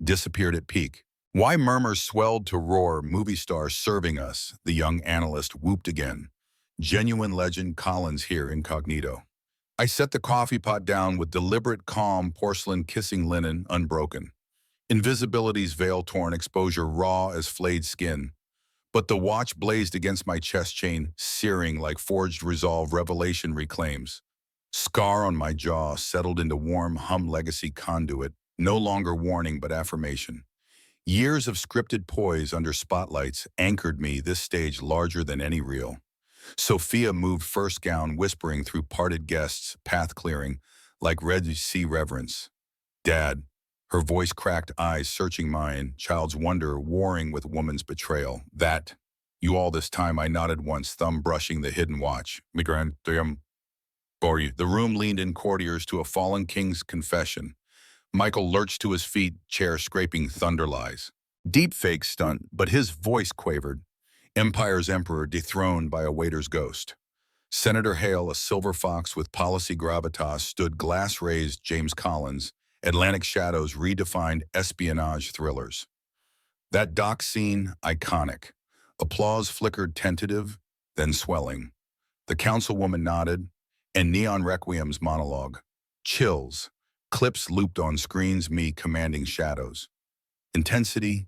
disappeared at peak. Why murmurs swelled to roar, movie stars serving us, the young analyst whooped again. Genuine legend Collins here incognito. I set the coffee pot down with deliberate calm, porcelain kissing linen unbroken. Invisibility's veil torn, exposure raw as flayed skin. But the watch blazed against my chest chain, searing like forged resolve, revelation reclaims. Scar on my jaw settled into warm hum legacy conduit, no longer warning but affirmation. Years of scripted poise under spotlights anchored me, this stage larger than any reel. Sophia moved first gown, whispering through parted guests, path clearing, like Red Sea reverence. Dad, her voice cracked, eyes searching mine, child's wonder warring with woman's betrayal. That, you all this time, I nodded once, thumb brushing the hidden watch. Migrant, for you. The room leaned in courtiers to a fallen king's confession. Michael lurched to his feet, chair scraping thunder lies. Deep fake stunt, but his voice quavered. Empire's emperor dethroned by a waiter's ghost. Senator Hale, a silver fox with policy gravitas, stood glass-raised James Collins. Atlantic shadows redefined espionage thrillers. That dock scene, iconic. Applause flickered tentative, then swelling. The councilwoman nodded, and Neon Requiem's monologue. Chills. Clips looped on screens, me commanding shadows. Intensity,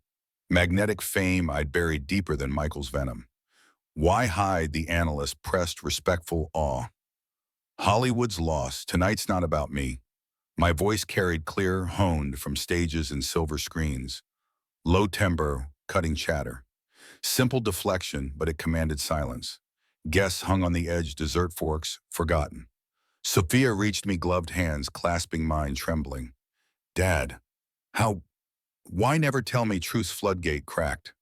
magnetic fame I'd buried deeper than Michael's venom. Why hide, the analyst pressed respectful awe. Hollywood's lost, tonight's not about me. My voice carried clear, honed from stages and silver screens. Low timbre, cutting chatter. Simple deflection, but it commanded silence. Guests hung on the edge, dessert forks, forgotten. Sophia reached me, gloved hands clasping mine, trembling. Dad, why never tell me truth's floodgate cracked?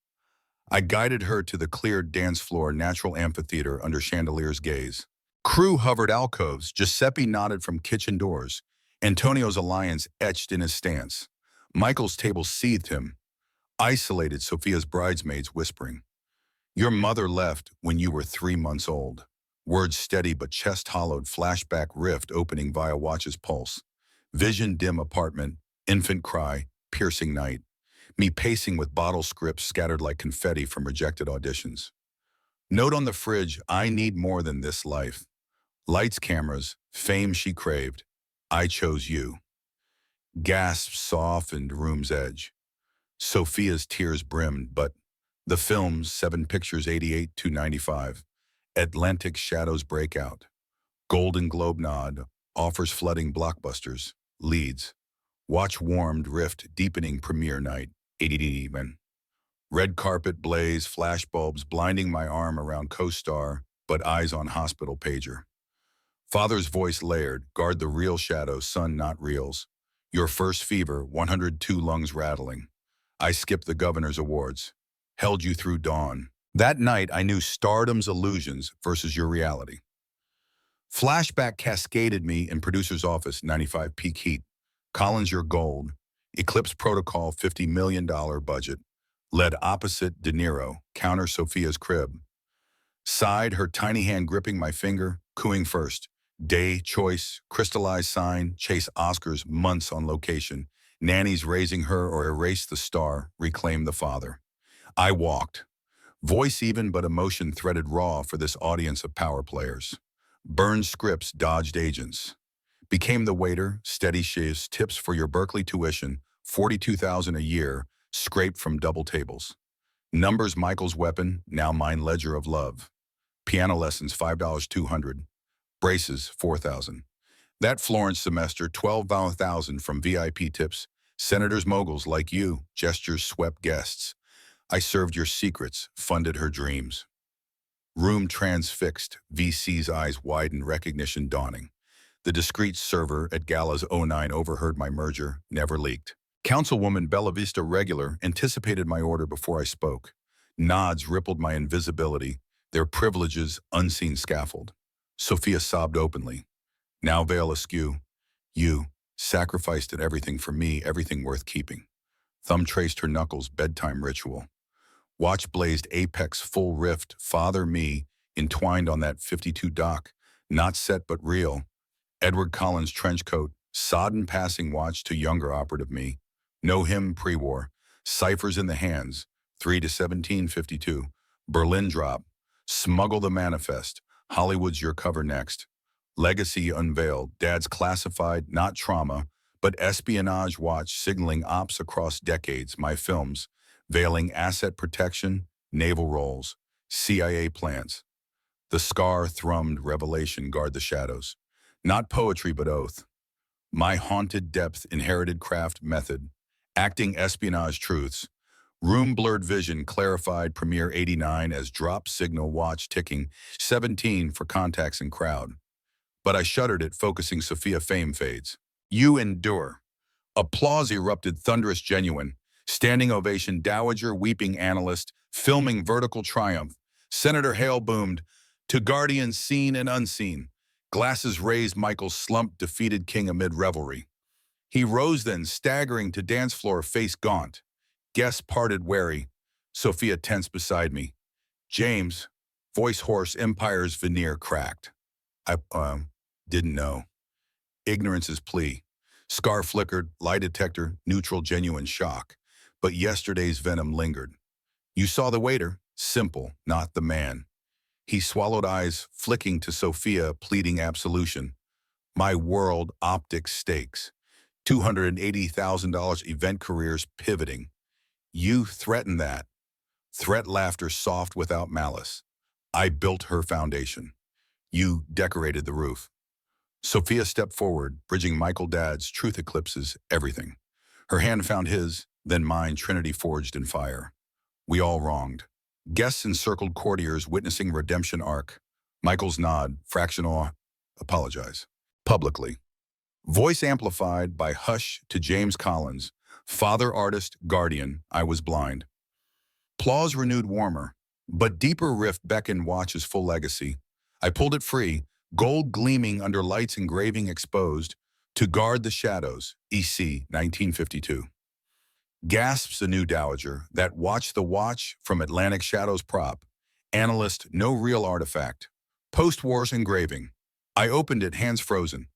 I guided her to the cleared dance floor, natural amphitheater under chandelier's gaze. Crew hovered alcoves, Giuseppe nodded from kitchen doors. Antonio's alliance etched in his stance. Michael's table seethed him. Isolated, Sophia's bridesmaids whispering. Your mother left when you were 3 months old. Words steady but chest hollowed, flashback rift opening via watch's pulse. Vision dim apartment, infant cry, piercing night. Me pacing with bottle scripts scattered like confetti from rejected auditions. Note on the fridge, I need more than this life. Lights, cameras, fame she craved. I chose you. Gasps softened room's edge. Sophia's tears brimmed, but the film's 7 pictures 88 to 95. Atlantic Shadows Breakout. Golden Globe nod. Offers flooding blockbusters. Leads. Watch warmed rift deepening premiere night. 80 even. Red carpet blaze, flashbulbs blinding my arm around co-star, but eyes on hospital pager. Father's voice layered, guard the real shadows, son, not reals. Your first fever, 102 lungs rattling. I skipped the governor's awards. Held you through dawn. That night, I knew stardom's illusions versus your reality. Flashback cascaded me in producer's office, 95 peak heat. Collins, your gold. Eclipse Protocol, $50 million budget. Led opposite De Niro, counter Sophia's crib. Sighed, her tiny hand gripping my finger, cooing first. Day, choice, crystallized sign, chase Oscars, months on location. Nannies raising her or erase the star, reclaim the father. I walked. Voice even, but emotion threaded raw for this audience of power players. Burned scripts, dodged agents. Became the waiter, steady shifts, tips for your Berkeley tuition, $42,000 a year, scraped from double tables. Numbers Michael's weapon, now mine ledger of love. Piano lessons, $5 200. Braces, $4,000. That Florence semester, $12,000 from VIP tips. Senators moguls like you, gestures swept guests. I served your secrets, funded her dreams. Room transfixed, VC's eyes widened, recognition dawning. The discreet server at Gala's '09 overheard my merger, never leaked. Councilwoman Bella Vista regular anticipated my order before I spoke. Nods rippled my invisibility, their privileges unseen scaffold. Sophia sobbed openly. Now veil askew. You sacrificed it everything for me, everything worth keeping. Thumb traced her knuckles, bedtime ritual. Watch blazed apex full rift, father me, entwined on that 52 dock, not set but real. Edward Collins trench coat, sodden passing watch to younger operative me. Know him pre-war, ciphers in the hands, 3 to 1752. Berlin drop, smuggle the manifest, Hollywood's your cover next. Legacy unveiled, dad's classified, not trauma, but espionage watch signaling ops across decades, my films, veiling asset protection, naval roles, CIA plans. The scar thrummed revelation guard the shadows. Not poetry but oath. My haunted depth inherited craft method, acting espionage truths. Room blurred vision clarified premiere 89 as drop signal watch ticking, 17 for contacts and crowd. But I shuddered at focusing Sophia fame fades. You endure. Applause erupted thunderous genuine. Standing ovation dowager weeping analyst, filming vertical triumph. Senator Hale boomed, to guardians seen and unseen. Glasses raised Michael's slumped defeated king amid revelry. He rose then, staggering to dance floor, face gaunt. Guests parted wary. Sophia tense beside me. James, voice hoarse, empire's veneer cracked. I didn't know. Ignorance's plea. Scar flickered, lie detector, neutral, genuine shock. But yesterday's venom lingered. You saw the waiter, simple, not the man. He swallowed eyes, flicking to Sophia, pleading absolution. My world, optic stakes. $280,000 event careers pivoting. You threatened that. Threat laughter soft without malice. I built her foundation. You decorated the roof. Sophia stepped forward, bridging Michael Dad's truth eclipses everything. Her hand found his, then mine, Trinity forged in fire. We all wronged. Guests encircled courtiers witnessing redemption arc. Michael's nod, fractional, apologize. Publicly. Voice amplified by Hush to James Collins. Father, artist, guardian, I was blind. Applause renewed warmer, but deeper rift beckoned watch's full legacy. I pulled it free, gold gleaming under lights engraving exposed, to guard the shadows, EC 1952. Gasps a new dowager, that watch the watch from Atlantic Shadows prop. Analyst, no real artifact. Post-wars engraving. I opened it, hands frozen.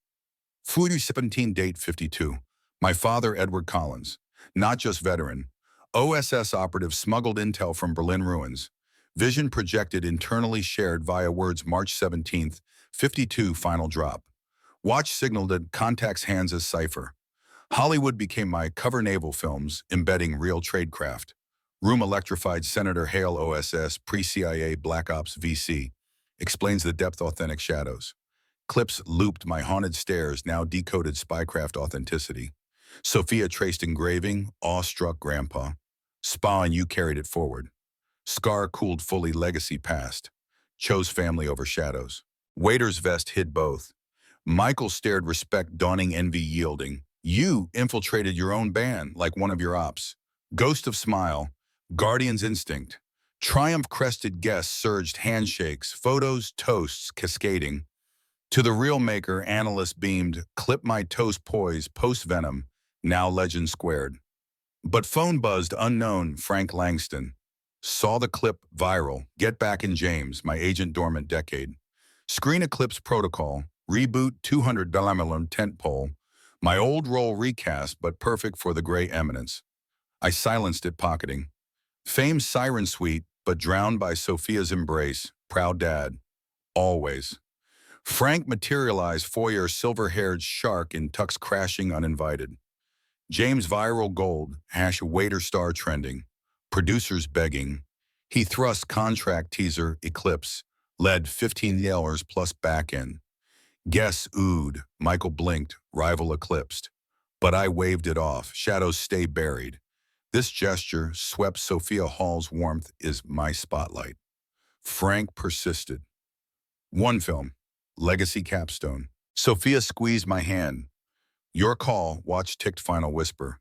February 17 date 52. My father, Edward Collins. Not just veteran. OSS operative smuggled intel from Berlin ruins. Vision projected internally shared via words March 17th, 52 final drop. Watch signaled at contacts hands as cipher. Hollywood became my cover naval films embedding real tradecraft. Room electrified Senator Hale OSS, pre-CIA Black Ops VC, explains the depth authentic shadows. Clips looped my haunted stairs, now decoded spycraft authenticity. Sophia traced engraving, awestruck grandpa. Spa and you carried it forward. Scar cooled fully legacy past. Chose family over shadows. Waiter's vest hid both. Michael stared respect dawning envy yielding. You infiltrated your own band like one of your ops. Ghost of smile. Guardian's instinct. Triumph crested guests surged handshakes, photos, toasts cascading. To the real maker, analyst beamed, clip my toast poise, post-venom, now legend squared. But phone buzzed unknown Frank Langston. Saw the clip viral, get back in James, my agent dormant decade. Screen eclipse protocol, reboot $200 tentpole. My old role recast, but perfect for the gray eminence. I silenced it pocketing. Fame's siren suite, but drowned by Sophia's embrace, proud dad. Always. Frank materialized foyer silver-haired shark in tux crashing uninvited. James viral gold, hash waiter star trending. Producers begging. He thrust contract teaser eclipse, led $15 plus back end. Guess oohed, Michael blinked, rival eclipsed. But I waved it off, shadows stay buried. This gesture swept Sophia Hall's warmth is my spotlight. Frank persisted. One film, legacy capstone. Sophia squeezed my hand. Your call, watch ticked final whisper.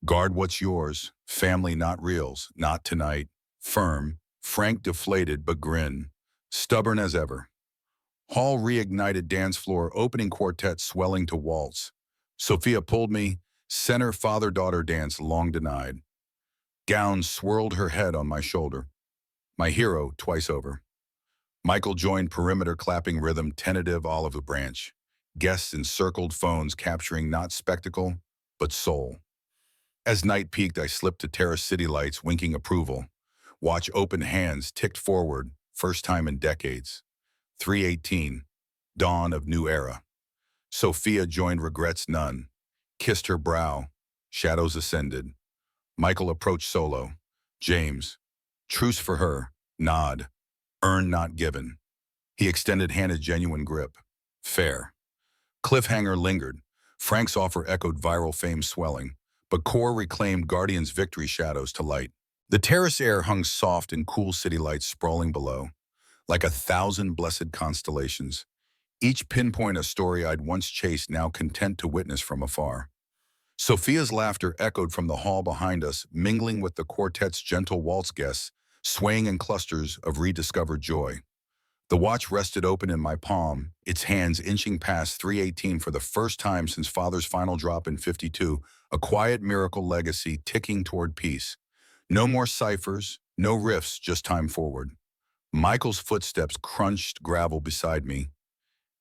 Guard what's yours, family not reals, not tonight. Firm, Frank deflated but grin. Stubborn as ever. Hall reignited dance floor, opening quartet swelling to waltz. Sophia pulled me, center father-daughter dance long denied. Gown swirled her head on my shoulder. My hero twice over. Michael joined perimeter clapping rhythm, tentative olive branch. Guests encircled phones capturing not spectacle, but soul. As night peaked, I slipped to terrace city lights, winking approval. Watch open hands ticked forward, first time in decades. 3:18, dawn of new era. Sophia joined regrets none. Kissed her brow. Shadows ascended. Michael approached solo. James. Truce for her. Nod. Earned not given. He extended hand a genuine grip. Fair. Cliffhanger lingered. Frank's offer echoed viral fame swelling, but core reclaimed Guardian's victory shadows to light. The terrace air hung soft in cool city lights sprawling below, like 1,000 blessed constellations. Each pinpoint a story I'd once chased, now content to witness from afar. Sophia's laughter echoed from the hall behind us, mingling with the quartet's gentle waltz guests, swaying in clusters of rediscovered joy. The watch rested open in my palm, its hands inching past 3:18 for the first time since father's final drop in 52, a quiet miracle legacy ticking toward peace. No more ciphers, no rifts, just time forward. Michael's footsteps crunched gravel beside me,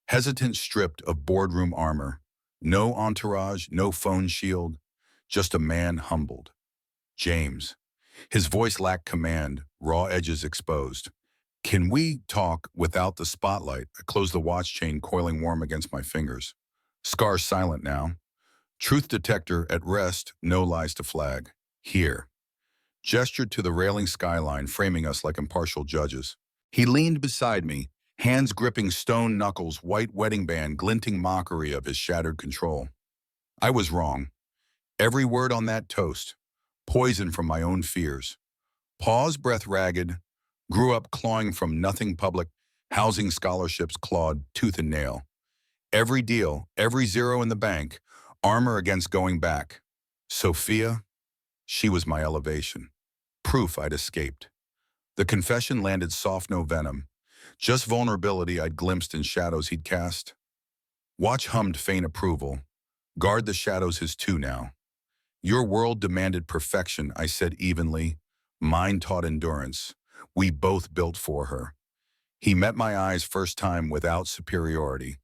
hesitant, stripped of boardroom armor. No entourage, no phone shield, just a man humbled. James. His voice lacked command, raw edges exposed. Can we talk without the spotlight? I closed the watch chain, coiling warm against my fingers. Scar silent now. Truth detector at rest, no lies to flag. Here. Gestured to the railing skyline, framing us like impartial judges. He leaned beside me, hands gripping stone knuckles, white wedding band glinting mockery of his shattered control. I was wrong. Every word on that toast. Poison from my own fears. Pause, breath ragged. Grew up clawing from nothing public, housing scholarships clawed tooth and nail. Every deal, every zero in the bank, armor against going back. Sophia, she was my elevation. Proof I'd escaped. The confession landed soft, no venom. Just vulnerability I'd glimpsed in shadows he'd cast. Watch hummed faint approval. Guard the shadows his too now. Your world demanded perfection, I said evenly. Mine taught endurance. We both built for her. He met my eyes first time without superiority,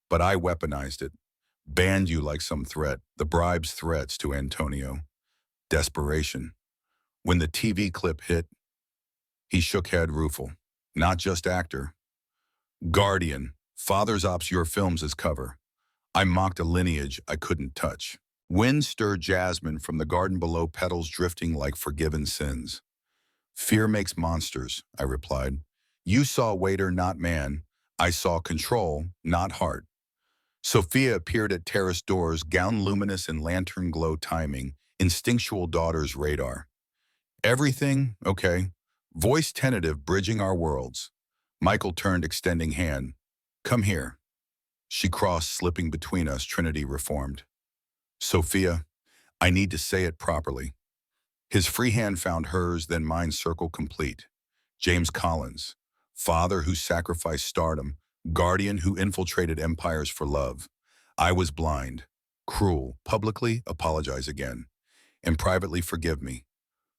but I weaponized it. Banned you like some threat, the bribe's threats to Antonio. Desperation. When the TV clip hit, he shook head rueful. Not just actor. Guardian, father's ops your films as cover. I mocked a lineage I couldn't touch. Wind stirred jasmine from the garden below, petals drifting like forgiven sins. Fear makes monsters, I replied. You saw waiter, not man. I saw control, not heart. Sophia appeared at terrace doors, gown luminous in lantern glow timing, instinctual daughter's radar. Everything, okay. Voice tentative, bridging our worlds. Michael turned, extending hand. Come here. She crossed, slipping between us, Trinity reformed. Sophia, I need to say it properly. His free hand found hers, then mine, circle complete. James Collins, father who sacrificed stardom, guardian who infiltrated empires for love. I was blind, cruel, publicly apologize again, and privately forgive me.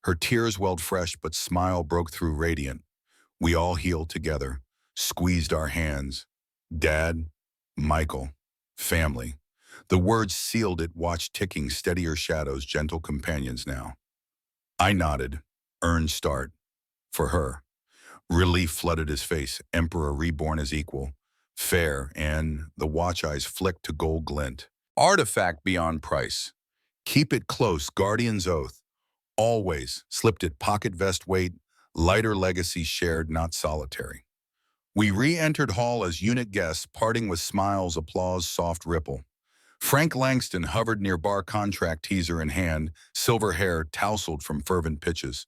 Her tears welled fresh, but smile broke through radiant. We all healed together, squeezed our hands. Dad, Michael, family. The words sealed it, watched ticking, steadier shadows, gentle companions now. I nodded, earned start. For her. Relief flooded his face, emperor reborn as equal. Fair, and the watch eyes flicked to gold glint. Artifact beyond price. Keep it close, guardian's oath. Always, slipped it, pocket vest weight, lighter legacy shared, not solitary. We re-entered hall as unit guests, parting with smiles, applause, soft ripple. Frank Langston hovered near bar, contract teaser in hand, silver hair tousled from fervent pitches.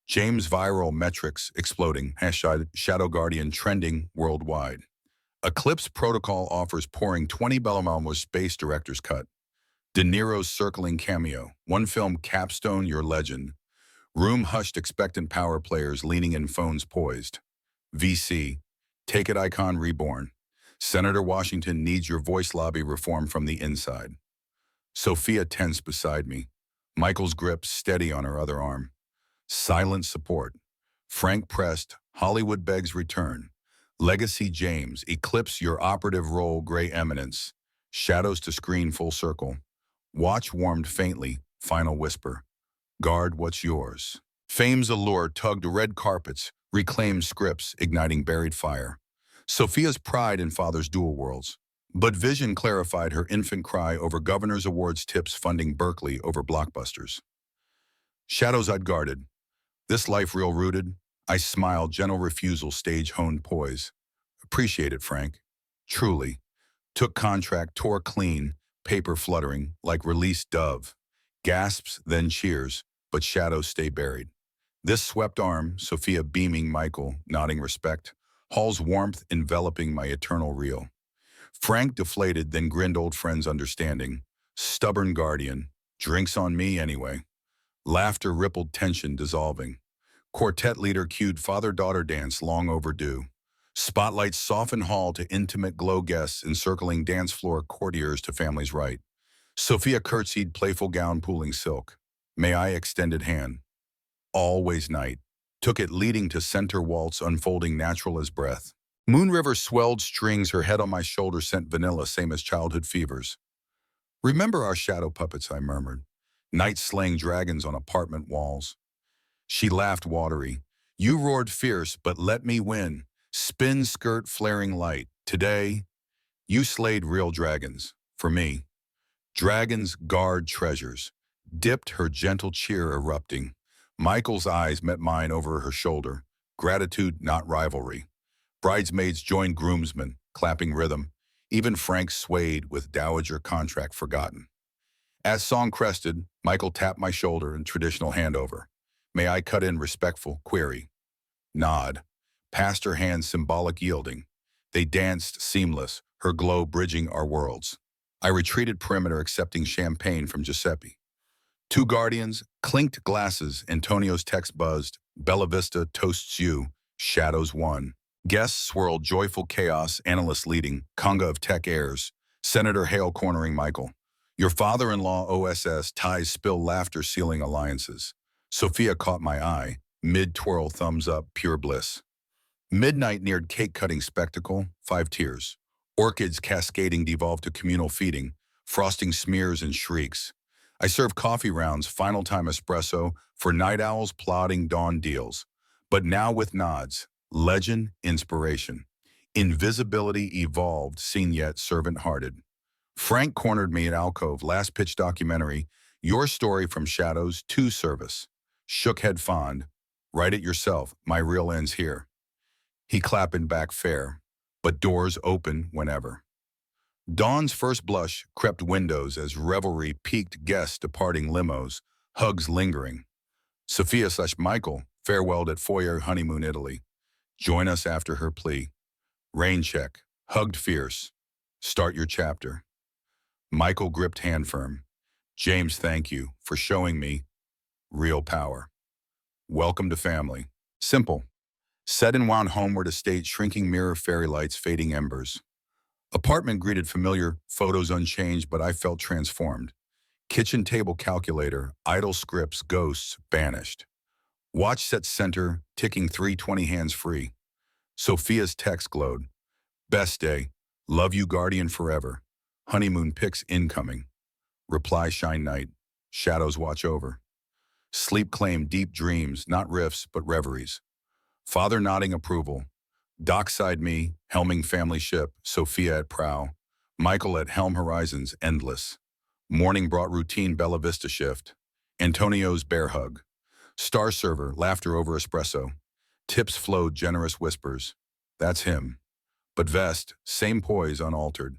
James viral metrics exploding, hashtag Shadow Guardian trending worldwide. Eclipse Protocol offers pouring 20 Bellamamo space director's cut. De Niro's circling cameo, one film capstone your legend. Room hushed, expectant power players leaning in, phones poised. VC, take it icon reborn. Senator Washington needs your voice, lobby reform from the inside. Sophia tense beside me. Michael's grip steady on her other arm. Silent support. Frank pressed, Hollywood begs return. Legacy James, eclipse your operative role, gray eminence. Shadows to screen, full circle. Watch warmed faintly, final whisper. Guard what's yours. Fame's allure tugged red carpets, reclaimed scripts, igniting buried fire. Sophia's pride in father's dual worlds. But vision clarified her infant cry over governor's awards, tips funding Berkeley over blockbusters. Shadows I'd guarded. This life real rooted. I smiled, gentle refusal, stage honed poise. Appreciate it, Frank. Truly. Took contract, tore clean, paper fluttering, like released dove. Gasps, then cheers, but shadows stay buried. This swept arm, Sophia beaming, Michael nodding respect. Hall's warmth enveloping my eternal reel. Frank deflated, then grinned, old friends understanding. Stubborn guardian, drinks on me anyway. Laughter rippled, tension dissolving. Quartet leader cued father-daughter dance, long overdue. Spotlights soften hall to intimate glow, guests encircling dance floor, courtiers to family's right. Sophia curtsied, playful gown pooling silk. May I extended hand. Always night. Took it, leading to center waltz, unfolding natural as breath. Moon River swelled strings, her head on my shoulder sent vanilla, same as childhood fevers. Remember our shadow puppets, I murmured. Night slaying dragons on apartment walls. She laughed watery. You roared fierce, but let me win. Spin skirt flaring light. Today, you slayed real dragons. For me. Dragons guard treasures. Dipped, her gentle cheer erupting. Michael's eyes met mine over her shoulder. Gratitude, not rivalry. Bridesmaids joined groomsmen, clapping rhythm. Even Frank swayed with dowager contract forgotten. As song crested, Michael tapped my shoulder in traditional handover. May I cut in respectful query? Nod. Passed her hand, symbolic yielding. They danced seamless, her glow bridging our worlds. I retreated perimeter, accepting champagne from Giuseppe. Two guardians, clinked glasses, Antonio's text buzzed. Bella Vista toasts you, shadows won. Guests swirled, joyful chaos, analysts leading, conga of tech airs. Senator Hale cornering Michael. Your father-in-law OSS, ties spill, laughter sealing alliances. Sophia caught my eye, mid-twirl, thumbs up, pure bliss. Midnight neared, cake-cutting spectacle, 5 tears. Orchids cascading devolved to communal feeding, frosting smears and shrieks. I served coffee rounds, final time espresso, for night owls plotting dawn deals. But now with nods, legend, inspiration. Invisibility evolved, seen yet servant-hearted. Frank cornered me at Alcove, last pitch documentary, your story from shadows to service. Shook head fond. Write it yourself, my reel ends here. He clapping back fair, but doors open whenever. Dawn's first blush crept windows as revelry peaked guests departing limos, hugs lingering. Sophia/Michael farewelled at foyer honeymoon Italy. Join us after her plea. Rain check, hugged fierce. Start your chapter. Michael gripped hand firm. James, thank you for showing me real power. Welcome to family. Simple. Set and wound homeward estate, shrinking mirror, fairy lights, fading embers. Apartment greeted familiar, photos unchanged, but I felt transformed. Kitchen table calculator, idle scripts, ghosts, banished. Watch set center, ticking 320 hands free. Sophia's text glowed. Best day. Love you, guardian forever. Honeymoon pics incoming. Reply shine night. Shadows watch over. Sleep claim deep dreams, not rifts, but reveries. Father nodding approval. Dockside me, helming family ship, Sophia at prow. Michael at helm horizons, endless. Morning brought routine Bella Vista shift. Antonio's bear hug. Star server, laughter over espresso. Tips flowed, generous whispers. That's him. But Vest, same poise unaltered.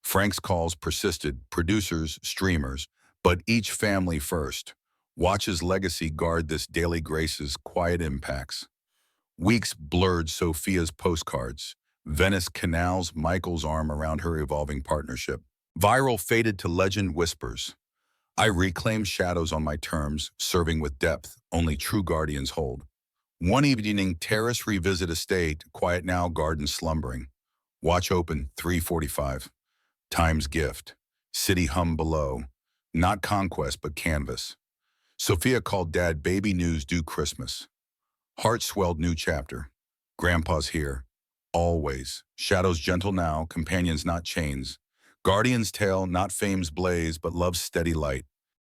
Frank's calls persisted, producers, streamers, but each family first. Watch's legacy guard this daily grace's quiet impacts. Weeks blurred Sophia's postcards. Venice canals, Michael's arm around her evolving partnership. Viral faded to legend whispers. I reclaimed shadows on my terms, serving with depth only true guardians hold. One evening, terrace revisit estate, quiet now, garden slumbering. Watch open, 3:45. Time's gift. City hum below. Not conquest, but canvas. Sophia called Dad, baby news due Christmas. Heart swelled, new chapter. Grandpa's here. Always. Shadows gentle now, companions not chains. Guardian's tale, not fame's blaze, but love's steady light.